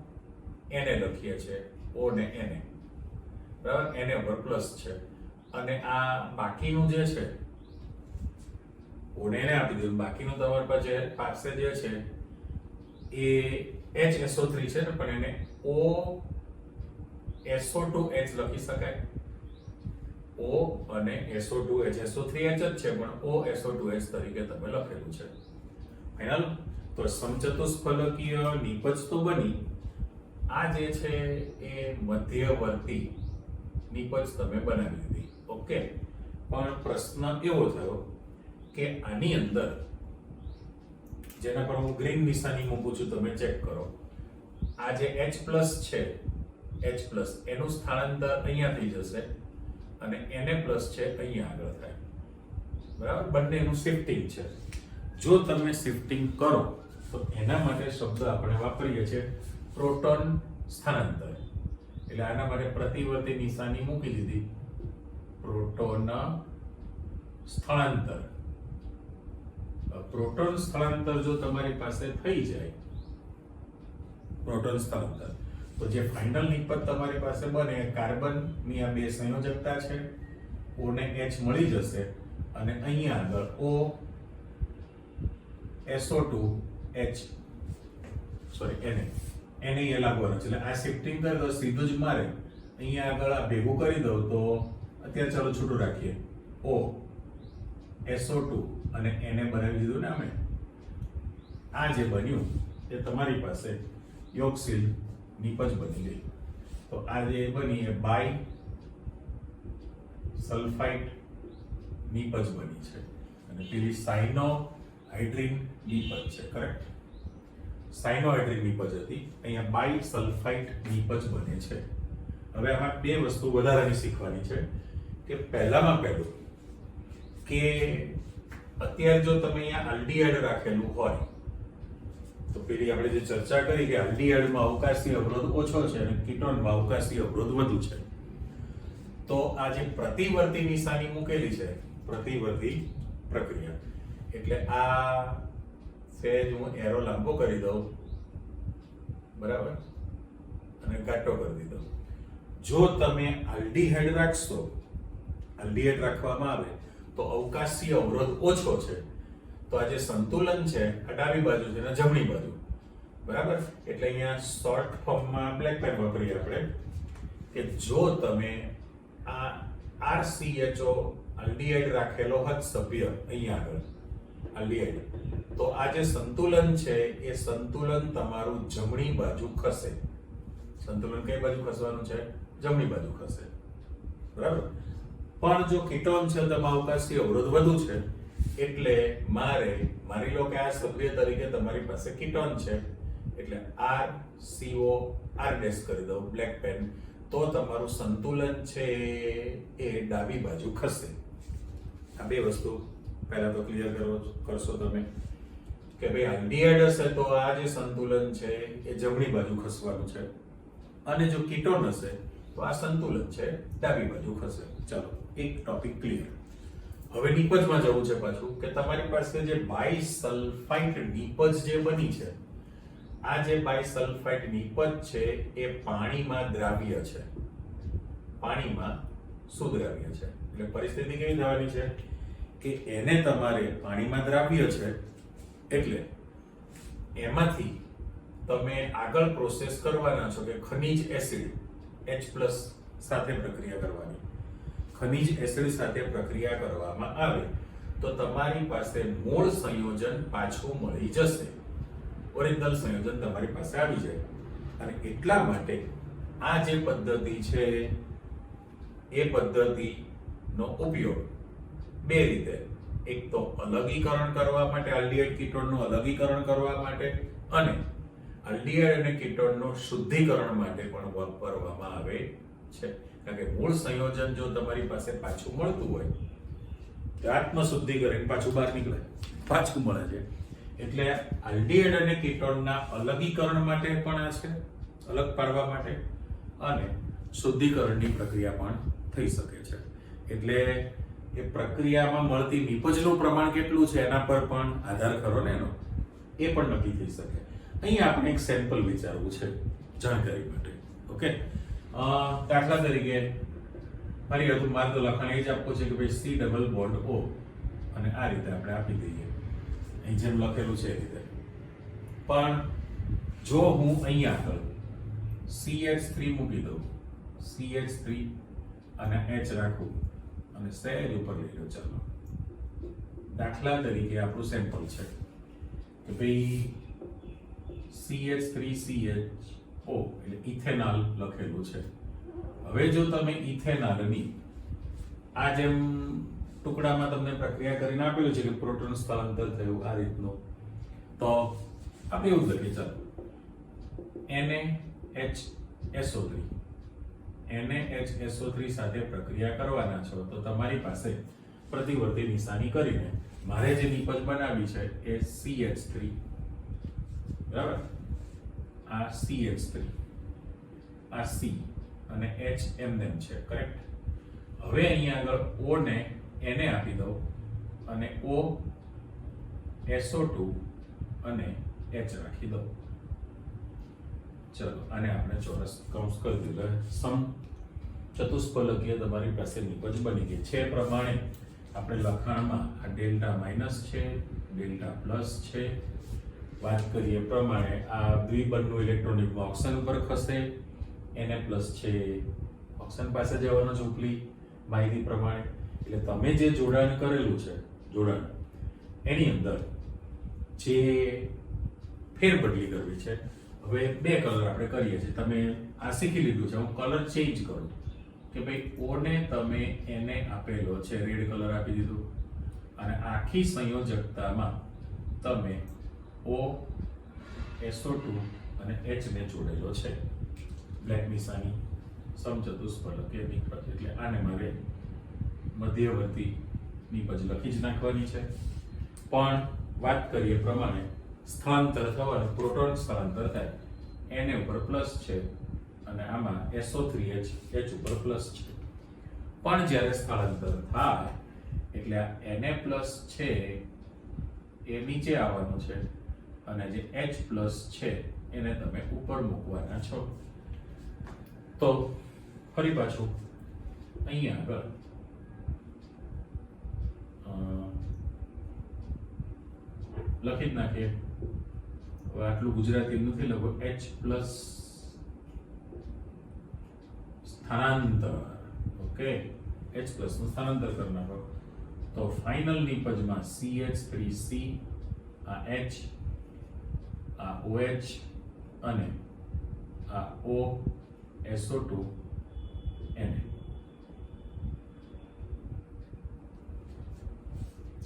Na લખીએ છીએ, O ને Na, બરાબર, Na ઉપર પ્લસ છે અને આ બાકીનું જે છે O ને Na આપી દીધું, બાકીનું તમારી પાસે જે છે એ HSO3 છે ને, પણ એને OSO2H લખી શકાય. O અને SO2H, SO3H જ છે પણ OSO2H તરીકે તમે લખેલું છે. ફાઇનલ. તો સમચતુષ્ફલકીય નિપજ તો બની. આ જે છે એ મધ્યવર્તી નિપજ તમે બનાવી દીધી. ઓકે, પણ પ્રશ્ન એવો થયો કે આની અંદર જેના પર હું ગ્રીન નિશાની મૂકું છું, તમે ચેક કરો. આ જે H+ છે, H+ એનું સ્થળાંતર અહીંયા થઈ જશે અને Na+ છે અહીંયા આગળ થાય. બરાબર, બંનેનું શિફ્ટિંગ છે. જો તમે શિફ્ટિંગ કરો તો એના માટે શબ્દ આપણે વાપરીએ છીએ પ્રોટોન સ્થાનાંતર. એટલે આના માટે પ્રતિવર્તી નિશાની મૂકી દીધી, પ્રોટોન સ્થળાંતર. પ્રોટોન સ્થળાંતર જો તમારી પાસે થઈ જાય, પ્રોટોન સ્થળાંતર, તો જે ફાઇનલ નિપજ તમારી પાસે બને કાર્બનની આ બે સંયોજકતા છે, O ને H મળી જશે અને અહીંયા આગળ O SO2H Na એ લાગવાનું છે. એટલે આ શિફ્ટિંગ કરે તો સીધું જ મારે અહીંયા આગળ આ ભેગું કરી દઉં તો અત્યારે ચાલો છૂટું રાખીએ, O SO2 અને Na બનાવી દીધું ને અમે. આ જે બન્યું એ તમારી પાસે યોગશીલ નિપજ બની ગઈ. તો આ જે બની એ બાય સલ્ફાઇડ નિપજ બની છે અને પેલી સાઇનોહાઇડ્રિન નિપજ છે. કરેક્ટ, સાઇનોહાઇડ્રિન નિપજ હતી, અહીંયા બાય સલ્ફાઇડ નિપજ બને છે. હવે આમાં બે વસ્તુ વધારાની શીખવાની છે કે પહેલામાં પહેલું કે અત્યારે જો તમે અહીંયા આલ્ડીહાઇડ રાખેલું હોય તો પેલી આપણે જે ચર્ચા કરી કે આલ્ડીહાઇડમાં અવકાશી અવરોધ ઓછો છે અને કીટોનમાં અવકાશી અવરોધ વધુ છે. તો આ જે પ્રતિવર્તી નિશાની મૂકેલી છે, પ્રતિવર્તી પ્રક્રિયા, એટલે આ સહેજ હું એરો લાંબો કરી દઉં, બરાબર, અને ઘાટો કરી દીધો. જો તમે આલ્ડીહાઇડ રાખશો, આલ્ડીહાઇડ રાખવામાં આવે તો અવકાશી અવરોધ ઓછો છે, તો આ જે સંતુલન છે આ ડાબી બાજુ છે અને જમણી બાજુ, બરાબર. એટલે અહીંયા શોર્ટ ફોર્મમાં બ્લેક પેન વાપરીએ આપણે કે જો તમે આ RCHO આલ્ડીહાઇડ રાખેલો હોત સભ્ય અહીંયા આગળ આલ્ડીહાઇડ, તો આ જે સંતુલન છે એ સંતુલન તમારું જમણી બાજુ ખસે. સંતુલન કઈ બાજુ ખસવાનું છે? જમણી બાજુ ખસે, બરાબર. પણ જો કીટોન છે તો અવકાશી અવરોધ વધુ છે, એટલે મારી લો કે આ સભ્ય તરીકે તમારી પાસે કીટોન છે, એટલે RCO R' કરી દઉં બ્લેક પેન, તો તમારું સંતુલન છે એ ડાબી બાજુ ખસે. આ બે વસ્તુ પહેલા તો ક્લિયર કરશો તમે કે ભાઈ આલ્ડીહાઇડ હશે તો આ જે સંતુલન છે એ જમણી બાજુ ખસવાનું છે અને જો કીટોન હશે તો આ સંતુલન છે ડાબી બાજુ ખસે. ચાલો, એક ટોપિક ક્લિયર. હવે નિપજમાં જવું છે પાછું કે તમારી પાસે જે બાયસલ્ફાઇટ નિપજ જે બની છે, આ જે બાયસલ્ફાઇટ નિપજ છે એ પાણીમાં દ્રાવ્ય છે, પાણીમાં સુદ્રાવ્ય છે. એટલે પરિસ્થિતિ કેવી થવાની છે કે એને તમારે પાણીમાં દ્રાવ્ય છે એટલે એમાંથી તમે આગળ પ્રોસેસ કરવાના છો કે ખનિજ એસિડ H+ સાથે પ્રક્રિયા કરવાની. ખનિજ એસિડ સાથે પ્રક્રિયા કરવામાં આવે તો તમારી પાસે મૂળ સંયોજન પાછું મળી જશે, ઓરિજિનલ સંયોજન તમારી પાસે આવી જાય. અને એટલા માટે આ જે પદ્ધતિ છે એ પદ્ધતિનો ઉપયોગ બે રીતે, એક તો અલગીકરણ કરવા માટે, આલ્ડીહાઇડ કીટોનનું અલગીકરણ કરવા માટે, અને આલ્ડીહાઇડ અને કીટોનનું શુદ્ધિકરણ માટે પણ વાપરવામાં આવે છે. કારણ કે મૂળ સંયોજન જો તમારી પાસે પાછું મળતું હોય તો આત્મશુદ્ધિ કરીને પાછું બહાર નીકળે, પાછું મળે છે. એટલે આલ્ડીહાઇડ અને કીટોનના અલગીકરણ માટે પણ આ છે, અલગ પાડવા માટે, અને શુદ્ધિકરણની પ્રક્રિયા પણ થઈ શકે છે. એટલે એ પ્રક્રિયામાં મળતી નિપજનું પ્રમાણ કેટલું છે એના પર પણ આધાર ખરો ને એનો, એ પણ નક્કી થઈ શકે. અહીં આપણે એક સેમ્પલ વિચારવું છે જાણકારી માટે. ઓકે, દાખલા તરીકે મારી હતું મારે તો લખાણ એ જ આપવું છે કે ભાઈ C ડબલ બોન્ડ O, અને આ રીતે આપણે આપી દઈએ અહીં જેમ લખેલું છે એ રીતે. પણ જો હું અહીંયા આગળ CH3 મૂકી દઉં, CH3 અને H રાખું અને સહેજ ઉપર લઈ લો, ચાલો દાખલા તરીકે આપણું સેમ્પલ છે કે ભાઈ CH3CHO એટલે ઇથેનોલ લખેલું છે. હવે જો તમે ઇથેનોલની આ જેમ ટુકડામાં તમને પ્રક્રિયા કરીને આપેલું છે કે પ્રોટોન સ્થળાંતર થયું આ રીતનું, તો આપણે એવું લખીએ, ચાલો NaHSO3 સાથે પ્રક્રિયા કરવાના છો તો તમારી પાસે પ્રતિવર્તી નિશાની કરીને મારે જે નિપજ બનાવી છે એ CH3, બરાબર, આ CH3, આ C અને H એમને છે, કરેક્ટ. હવે અહીંયા આગળ O ને Na આપી દઉં અને O SO2 અને H રાખી દઉં. ચલો આને આપણે ચોરસ કૌંસ કરી દીધું. ચતુષ્ફલકીય તમારી પાસે નિપજ બની ગઈ છે. પ્રમાણે આપણે લખાણમાં આ ડેલ્ટા માઇનસ છે, ડેલ્ટા પ્લસ છે. વાત કરીએ પ્રમાણે આ દ્વિબંધનું ઇલેક્ટ્રોનિક ઓક્સન ઉપર ખસે, Na પ્લસ છે ઓક્સન પાસે જવાનો છે ઉપલી માહિતી પ્રમાણે. એટલે તમે જે જોડાણ કરેલું છે, જોડાણ એની અંદર જે ફેરબદલી કરવી છે, હવે બે કલર આપણે કરીએ છીએ. તમે આ શીખી લીધું છે, હું કલર ચેન્જ કરું કે ભાઈ O ને તમે એને આપેલો છે રેડ કલર આપી દીધું, અને આખી સંયોજકતામાં તમે O SO2 અને H ને જોડેલો છે. બ્લેક નિશાની સમચતુષ્ફલકીય નિપજ, એટલે આને મારે મધ્યવર્તી નિપજ લખી જ નાખવાની છે. પણ વાત કરીએ પ્રમાણે સ્થળાંતર થવાનું, પ્રોટોન સ્થળાંતર થાય, Na ઉપર પ્લસ છે અને આમાં SO3H H ઉપર પ્લસ છે. પણ જ્યારે સ્થળાંતર થાય એટલે આ Na પ્લસ છે એ નીચે આવવાનું છે અને જે H પ્લસ છે એને તમે ઉપર મૂકવાના છો. તો ફરી પાછું અહીંયા આગળ લખી જ નાખીએ. હવે આટલું ગુજરાતી નથી લખો, H પ્લસ સ્થાનાંતર, ઓકે, H પ્લસ નું સ્થાનાંતર કરી નાખો તો ફાઇનલ નિપજમાં CH3C, આ H, આ OH અને આ O SO2 Na.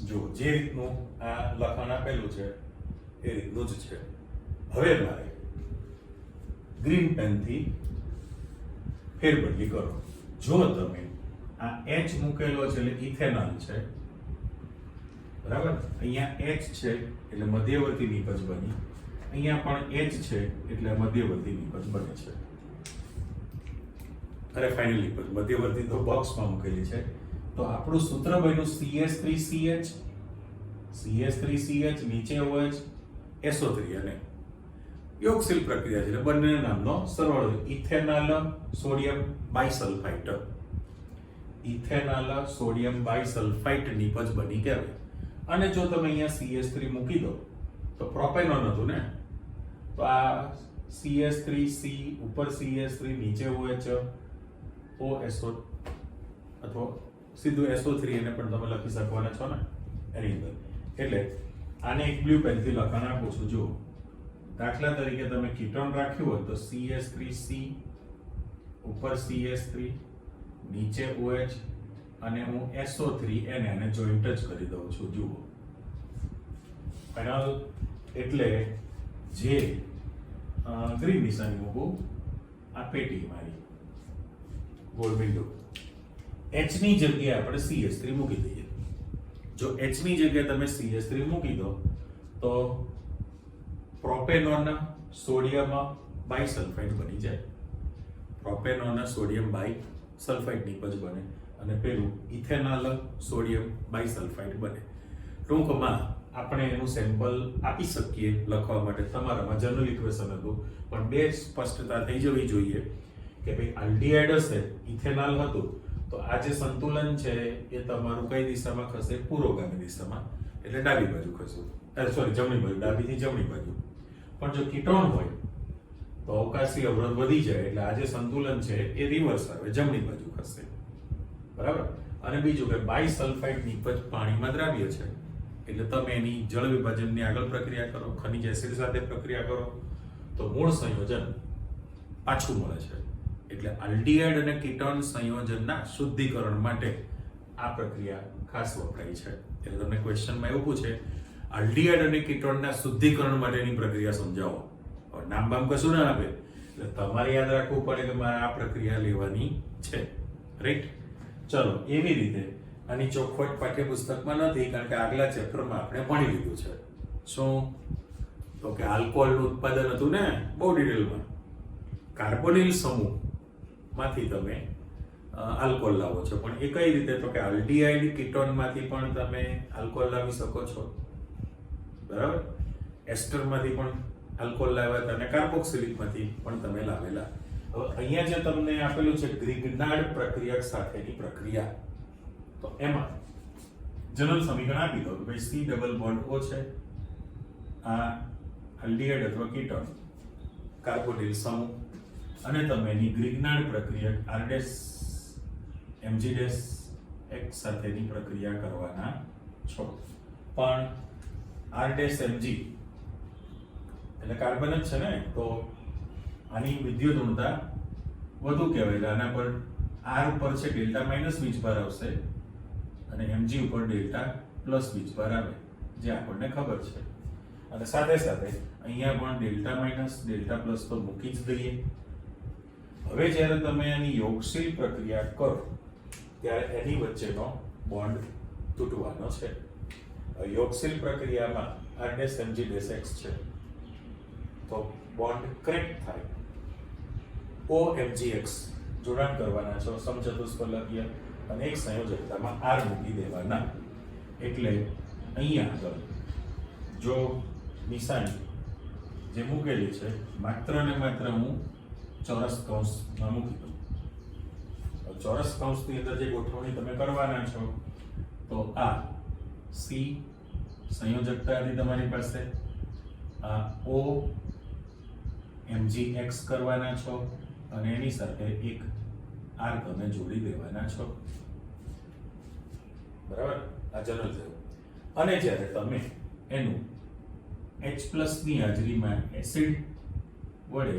જો જે રીતનું આ લખાણ આપેલું છે એ રીતનું જ છે. હવે મારે ગ્રીન પેનથી ફેરબદલી કરો. જો તમે આ H મૂકેલો છે એટલે ઇથેનોલ છે, બરાબર, અહીંયા H છે એટલે મધ્યવર્તી નિપજ બની, અહીંયા પણ H છે એટલે મધ્યવર્તી નિપજ બને છે. અરે ફાઇનલ નિપજ મધ્યવર્તી તો બોક્સમાં મૂકેલી છે, તો આપણું સૂત્ર બન્યું CH3CH, CH3CH નીચે OH, SO3 અને યોગશીલ પ્રક્રિયા છે એટલે બંને નામનો સરવાળો ઇથેનોલ સોડિયમ બાયસલ્ફાઇટ. ઇથેનોલ સોડિયમ બાયસલ્ફાઇટ નિપજ બની કહેવાય. અને જો તમે અહીંયા CH3 મૂકી દો તો પ્રોપેનોન હતું ને, તો આ CH3C ઉપર CH3 નીચે OH OSO અથવા સીધું SO3 એને પણ તમે લખી શકવાના છો ને એની અંદર. એટલે આને એક બ્લુ પેનથી લખાણ આપું છું. જો દાખલા તરીકે તમે કીટોન રાખ્યું હોય તો CH3C ઉપર CH3 નીચે OH અને હું SO3 એને જોઈન્ટ જ કરી દઉં છું. જુઓ ફાઇનલ એટલે જે ગ્રીન નિશાની મૂકું આ પેટી મારી ગોળ બિંદુ H ની જગ્યાએ આપણે CH3 મૂકી દઈએ. જો H ની જગ્યાએ તમે CH3 મૂકી દો તો પ્રોપેનોન સોડિયમ બાયસલ્ફાઇટ બની જાય. પ્રોપેનોન સોડિયમ બાયસલ્ફાઇટ નિપજ બને અને પેલું ઇથેનોલ સોડિયમ બાયસલ્ફાઇટ બને. ટૂંકમાં આપણે એનું સેમ્પલ આપી શકીએ લખવા માટે. તમારામાં જનરલ ઇક્વેશન હતું પણ બે સ્પષ્ટતા થઈ જવી જોઈએ કે ભાઈ આલ્ડીહાઇડ હશે, ઇથેનોલ હતું, તો આ જે સંતુલન છે એ તમારું કઈ દિશામાં ખસે? પુરોગામી દિશામાં, એટલે ડાબી બાજુ ખસવું. જમણી બાજુ, ડાબીથી જમણી બાજુ. પણ જો કીટોન હોય તો અવકાશી અવરોધ વધી જાય એટલે આ જે સંતુલન છે એ રિવર્સ આવે, જમણી બાજુ ખસે. બરાબર. અને બીજું કે બાયસલ્ફાઇટ નિપજ પાણીમાં દ્રાવ્ય છે એટલે તમે એની જળ વિભાજનની આગળ પ્રક્રિયા કરો, ખનિજ એસિડ સાથે પ્રક્રિયા કરો તો મૂળ સંયોજન પાછું મળે છે. એટલે આલ્ડીહાઇડ અને કીટોન સંયોજનના શુદ્ધિકરણ માટે આ પ્રક્રિયા ખાસ વપરાય છે. એટલે તમને ક્વેશ્ચનમાં એવું પૂછે આલ્ડીહાઇડ અને કીટોનના શુદ્ધિકરણ માટેની પ્રક્રિયા સમજાવો. હવે નામ બામ કશું ના આપે એટલે તમારે યાદ રાખવું પડે કે મારે આ પ્રક્રિયા લેવાની છે. રાઈટ. ચલો, એવી રીતે આની ચોખવટ પાઠ્યપુસ્તકમાં નથી કારણ કે આગલા ચેપ્ટરમાં આપણે ભણી લીધું છે. શું? તો કે આલ્કોહોલનું ઉત્પાદન હતું ને બહુ ડિટેલમાં. કાર્બોનિલ સમૂહ માંથી તમે આલ્કોહોલ લાવો છો, પણ એ કઈ રીતે? તો કે આલ્ડીહાઇડ કીટોન માંથી પણ તમે આલ્કોહોલ લાવી શકો છો. બરાબર. એસ્ટરમાંથી પણ આલ્કોહોલ લાવ્યા હતા અને કાર્બોક્સિલિક માંથી પણ તમે લાવેલા. હવે અહીંયા જે તમને આપેલું છે ગ્રિગ્નાર્ડ પ્રક્રિયક સાથેની પ્રક્રિયા, તો એમાં જનરલ સમીકરણ આપી દો કે ભાઈ C ડબલ બોન્ડ O છે, આ આલ્ડીહાઇડ અથવા કીટોન કાર્બોનિલ સમૂહ, અને તમે એની ગ્રિગ્નાર્ડ પ્રક્રિયક R'-Mg' X સાથેની પ્રક્રિયા કરવાના છો. પણ R'-Mg એટલે કાર્બન જ છે ને, તો આની વિદ્યુત ઋણતા વધુ કહેવાય. આના પર R ઉપર છે ડેલ્ટા માઇનસ વીજભાર આવશે અને Mg ઉપર ડેલ્ટા પ્લસ વીજભાર આવે જે આપણને ખબર છે. અને સાથે સાથે અહીંયા પણ ડેલ્ટા માઇનસ ડેલ્ટા પ્લસ તો મૂકી જ દઈએ. હવે જ્યારે તમે આની યોગશીલ પ્રક્રિયા કરો ત્યારે એની વચ્ચેનો બોન્ડ તૂટવાનો છે. યોગશીલ પ્રક્રિયામાં R'-Mg' છે તો બોન્ડ ક્રેક થાય. OMgX જોડાણ કરવાના છો સમચતુષ્ફલકીય અને એક સંયોજકતામાં R મૂકી દેવાના. એટલે અહીંયા આગળ જો નિશાની જે મૂકેલી છે માત્ર ને માત્ર હું ચોરસ કૌંસમાં મૂકી દઉં. ચોરસ કૌંસની અંદર જે ગોઠવણી તમે કરવાના છો તો આ C સંયોજકતા હતી તમારી પાસે, આ OMgX કરવાના છો અને એની સાથે એક R તમે જોડી દેવાના છો. બરાબર. આ જનરલ છે. અને જ્યારે તમે એનું H+ ની હાજરીમાં એસિડ વડે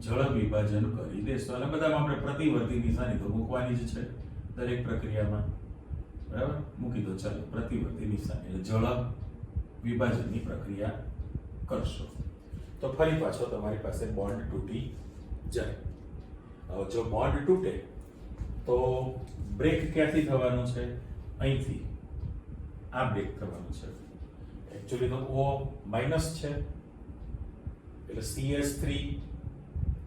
જળ વિભાજન કરી દેશો, અને બધામાં આપણે પ્રતિવર્તી નિશાની તો મૂકવાની જ છે દરેક પ્રક્રિયામાં. બરાબર. મૂકી દો. ચાલો, પ્રતિવર્તી નિશાની એટલે જળ વિભાજનની પ્રક્રિયા કરશો તો ફરી પાછો તમારી પાસે બોન્ડ તૂટી જાય. હવે જો બોન્ડ તૂટે તો બ્રેક ક્યાંથી થવાનું છે? અહીંથી આ બ્રેક થવાનું છે. એકચ્યુઅલી તો O માઇનસ છે એટલે CH3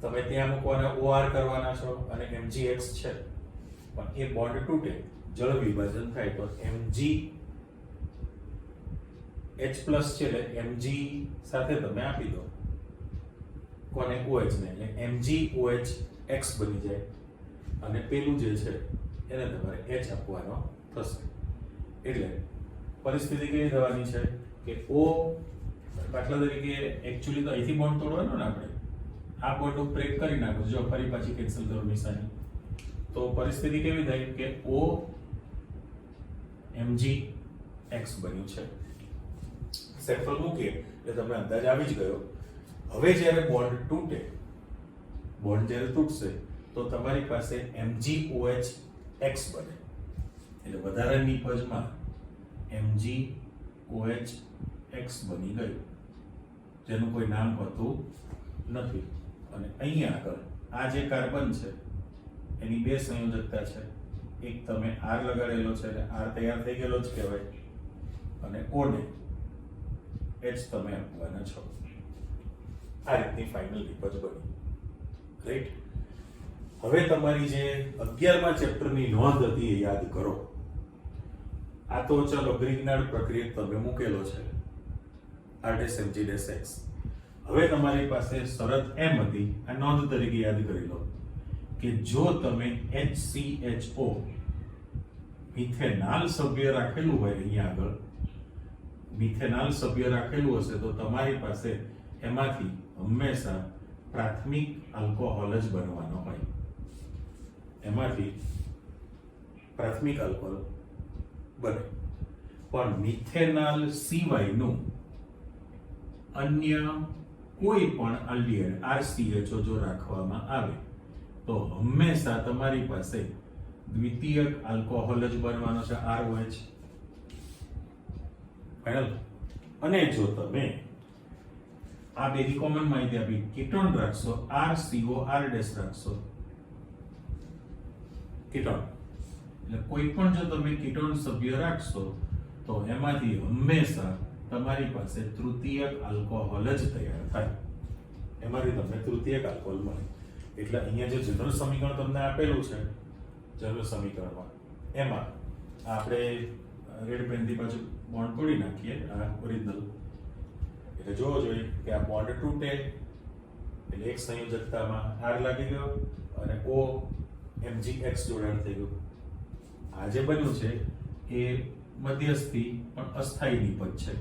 તમે ત્યાં મૂકવાના OR કરવાના છો અને Mgx છે, પણ એ બોન્ડ તૂટે જળ વિભાજન થાય તો Mg H+ છે એટલે Mg સાથે તમે આપી દો કોને OH ને એટલે MgOH X બની જાય અને પેલું જે છે એને તમારે H આપવાનો થશે એટલે પરિસ્થિતિ કેવી થવાની છે કે O દાખલા તરીકે એકચ્યુઅલી તો અહીંથી બોન્ડ તોડવાનો ને આપણે આ બોન્ડ બ્રેક કરી નાખો જો ફરી પાછી કેન્સલ કરો નિશાની તો પરિસ્થિતિ કેવી થાય કે O MgX બન્યું છે સેમ્પલ મૂકીએ એટલે તમને અંદાજ આવી જ ગયો હવે જ્યારે બોન્ડ તૂટે બોન્ડ જ્યારે તૂટશે તો તમારી પાસે MgOH X બને એટલે વધારાની પજમાં MgOH X બની ગયું જેનું કોઈ નામ હોતું નથી અને અહીંયા આગળ આ જે કાર્બન છે એની બે સંયોજકતા છે એક તમે R લગાડેલો છે એટલે R તૈયાર થઈ ગયેલો જ કહેવાય અને O ને H તમે આપવાના છો આ રીતની ફાઇનલ નિપજ બની રાઈટ હવે તમારી જે 11મા ચેપ્ટરની નોંધ હતી એ યાદ કરો આ તો ચાલો ગ્રીગનાર્ડ પ્રક્રિયક તમે મૂકેલો છે R'(Mg'(X) હવે તમારી પાસે શરત એમ હતી આ નોંધ તરીકે યાદ કરી લો કે જો તમે HCHO મિથેનાલ સભ્ય રાખેલું હોય અહીંયા આગળ મિથેનાલ સભ્ય રાખેલું હશે તો તમારી પાસે એમાંથી હંમેશા પ્રાથમિક આલ્કોહોલ જ બનવાનો હોય એમાંથી પ્રાથમિક આલ્કોહોલ બને પણ મિથેનાલ સિવાયનું અન્ય કોઈ પણ આલ્ડીહાઇડ RCHO જો રાખવામાં આવે તો હંમેશા તમારી પાસે દ્વિતીયક આલ્કોહોલ જ બનવાનો છે ROH ફાઇનલ અને જો તમે આ બેની કોમન માહિતી આપી કીટોન રાખશો RCO R' રાખશો કીટોન એટલે કોઈ પણ જો તમે કીટોન સભ્ય રાખશો તો એમાંથી હંમેશા તમારી પાસે તૃતીયક આલ્કોહોલ જ તૈયાર થાય એમાંથી તમને તૃતીયક આલ્કોહોલ મળે એટલે અહીંયા જે જનરલ સમીકરણ તમને આપેલું છે જનરલ સમીકરણમાં એમાં આપણે રેડ પેનથી પાછું બોન્ડ તોડી નાખીએ આ ઓરિજિનલ એટલે જોવો જોઈએ કે આ બોન્ડ તૂટે એટલે એક સંયોજકતામાં R લાગી ગયો અને O MgX જોડાણ થઈ ગયું આ જે બન્યું છે એ મધ્યસ્થી પણ અસ્થાયી નિપજ છે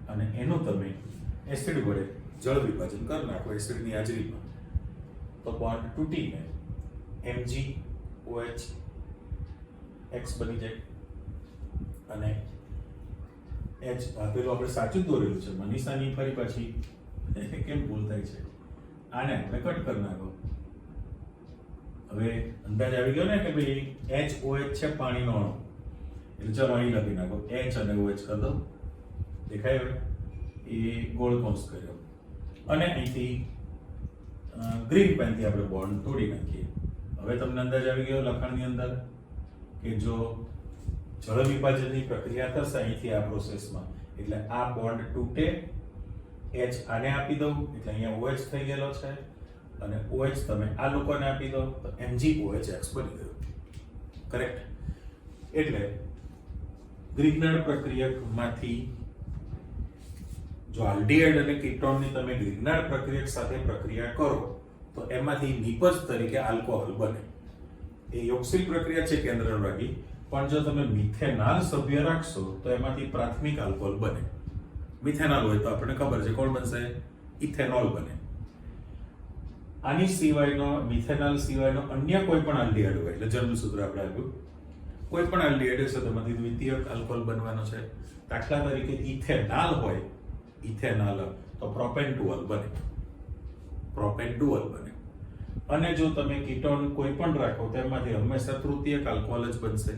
અને એનું તમે એસિડ વડે જળ વિભાજન કરી નાખો એસિડની હાજરીમાં તો બોન્ડ તૂટીને MgOH X બની જાય અને H પેલું આપણે સાચું દોરેલું છે મનીષાની ફરી પાછી કેમ ભૂલ થાય છે આને આપણે કટ કરી નાખો હવે અંદાજ આવી ગયો ને કે ભાઈ HOH છે પાણીનો અણુ એટલે ચલો અહીં લખી નાખો H અને OH કરી દો દેખાય હવે એ ગોળ કૌંસ કર્યો અને અહીંથી ગ્રીન પેનથી આપણે બોન્ડ તોડી નાખીએ હવે તમને અંદાજ આવી ગયો લખાણની અંદર કે જો જળ વિભાજનની પ્રક્રિયા થશે અહીંથી આ પ્રોસેસમાં એટલે આ બોન્ડ તૂટે H આને આપી દઉં એટલે અહીંયા OH થઈ ગયેલો છે અને OH તમે આ લોકોને આપી દો તો MgOH X બની ગયું કરેક્ટ એટલે ગ્રીગનાર્ડ પ્રક્રિયકમાંથી જો આલ્ડીહાઇડ અને કીટોનની તમે ગ્રીગનાર્ડ પ્રક્રિયક સાથે પ્રક્રિયા કરો તો એમાંથી નિપજ તરીકે આલ્કોહોલ બને એ યોગશીલ પ્રક્રિયા છે કેન્દ્રભાગી પણ જો તમે મિથેનાલ સભ્ય રાખશો તો એમાંથી પ્રાથમિક આલ્કોહોલ બને મિથેનાલ હોય તો આપણને ખબર છે કોણ બનશે ઇથેનોલ બને આની સિવાયનો મિથેનાલ સિવાયનો અન્ય કોઈ પણ આલ્ડીહાઇડ હોય એટલે જનરલ સૂત્ર આપણે આપ્યું કોઈ પણ આલ્ડીહાઇડ છે તેમાંથી દ્વિતીયક આલ્કોહોલ બનવાનો છે દાખલા તરીકે ઇથેનાલ હોય ઇથેનાલ તો પ્રોપેન્ટુઅલ બને પ્રોપેન્ટુઅલ બને અને જો તમે કીટોન કોઈ પણ રાખો તેમાંથી હંમેશા તૃતીયક આલ્કોહોલ જ બનશે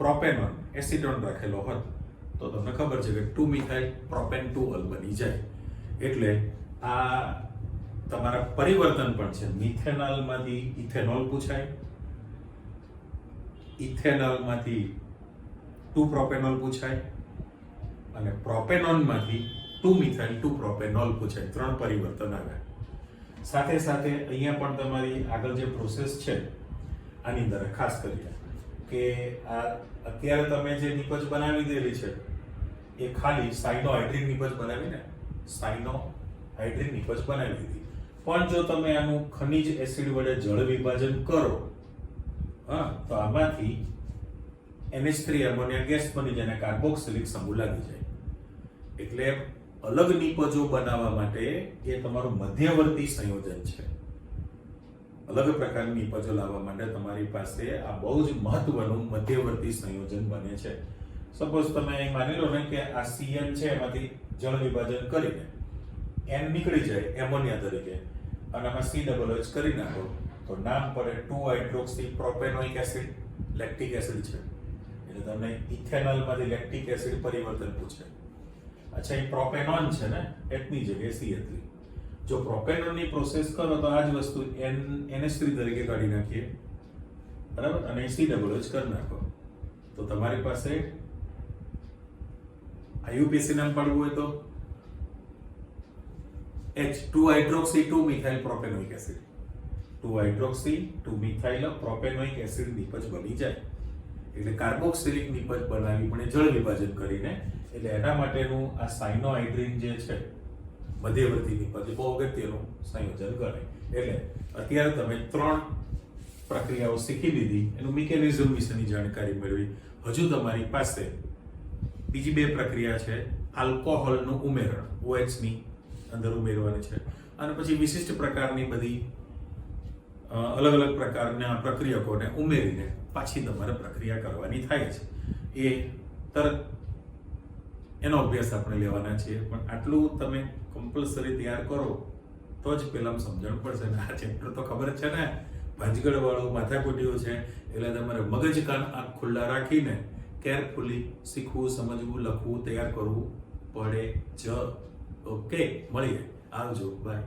પ્રોપેનોન એસિટોન રાખેલો હોત તો તમને ખબર છે કે 2 મિથાઇલ પ્રોપેન્ટુઅલ બની જાય એટલે આ તમારા પરિવર્તન પણ છે મિથેનોલમાંથી ઇથેનોલ પૂછાય ઇથેનોલમાંથી 2 પ્રોપેનોલ પૂછાય અને પ્રોપેનોનમાંથી 2 મિથાઇલ 2 પ્રોપેનોલ પૂછાય ત્રણ પરિવર્તન આવ્યા સાથે સાથે અહીંયા પણ તમારી આગળ જે પ્રોસેસ છે આની અંદર ખાસ કરીને કે આ અત્યારે તમે જે નિપજ બનાવી દેલી છે એ ખાલી સાયનોહાઇડ્રિક નિપજ બનાવીને સાયનોહાઇડ્રિક નિપજ બનાવી દીધી. પણ જો તમે આનું ખનિજ એસિડ વડે જળ વિભાજન કરો, હા, તો આમાંથી NH3 એમોનિયા ગેસ બની જાય અને કાર્બોક્સિલિક સમૂહ લાગી જાય. એટલે અલગ નિપજો બનાવવા માટે એ તમારું મધ્યવર્તી સંયોજન છે. અલગ પ્રકારની નિપજો લાવવા માટે તમારી પાસે આ બહુ જ મહત્વનું મધ્યવર્તી સંયોજન બને છે. સપોઝ તમે અહીં માની લો ને કે આ CN છે, એમાંથી જળ વિભાજન કરીને N નીકળી જાય એમોનિયા તરીકે અને આમાં COOH કરી નાખો તો નામ પડે 2-હાઇડ્રોક્સી પ્રોપેનોઇક એસિડ, લેક્ટિક એસિડ છે. એટલે તમને ઇથેનોલ માંથી લેક્ટિક એસિડ પરિવર્તન પૂછે. અચ્છા, એ પ્રોપેનોન છે ને, એટની જગ્યાએ CH3. જો પ્રોપેનોનની પ્રોસેસ કરો તો આ જ વસ્તુ NH3 તરીકે કાઢી નાખીએ, બરાબર, અને COOH કરી નાખો તો તમારી પાસે IUPAC નામ પાડવું હોય તો H2-હાઇડ્રોક્સી 2-મિથાઇલ પ્રોપેનોઇક એસિડ, 2-હાઇડ્રોક્સી 2-મિથાઇલ પ્રોપેનોઇક એસિડ નિપજ બની જાય. એટલે કાર્બોક્સિલિક નિપજ બનાવી પણ જળ વિભાજન કરીને, એટલે એના માટેનું આ સાયનોહાઇડ્રિન જે છે મધ્યવર્તી નિપજ બહુ અગત્યનું સંયોજન કરે. એટલે અત્યારે તમે 3 પ્રક્રિયાઓ શીખી લીધી, એનું મિકેનિઝમ વિશેની જાણકારી મેળવી. હજુ તમારી પાસે બીજી 2 પ્રક્રિયા છે. આલ્કોહોલનું ઉમેરણ, OH ની અંદર ઉમેરવાની છે, અને પછી વિશિષ્ટ પ્રકારની બધી અલગ અલગ પ્રકારના પ્રક્રિયકોને ઉમેરીને પાછી તમારે પ્રક્રિયા કરવાની થાય છે. એ તરત એનો અભ્યાસ આપણે લેવાના છીએ. પણ આટલું તમે કમ્પલસરી તૈયાર કરો તો જ પેલા સમજણ પડશે. ને આ ચેપ્ટર તો ખબર છે ને, ભાંજગડ વાળું માથાકૂટ્યું છે. એટલે તમારે મગજ કાન આંખ ખુલ્લા રાખીને કેરફુલી શીખવું, સમજવું, લખવું, તૈયાર કરવું પડે જ. ઓકે, મળીએ, આવજો, બાય.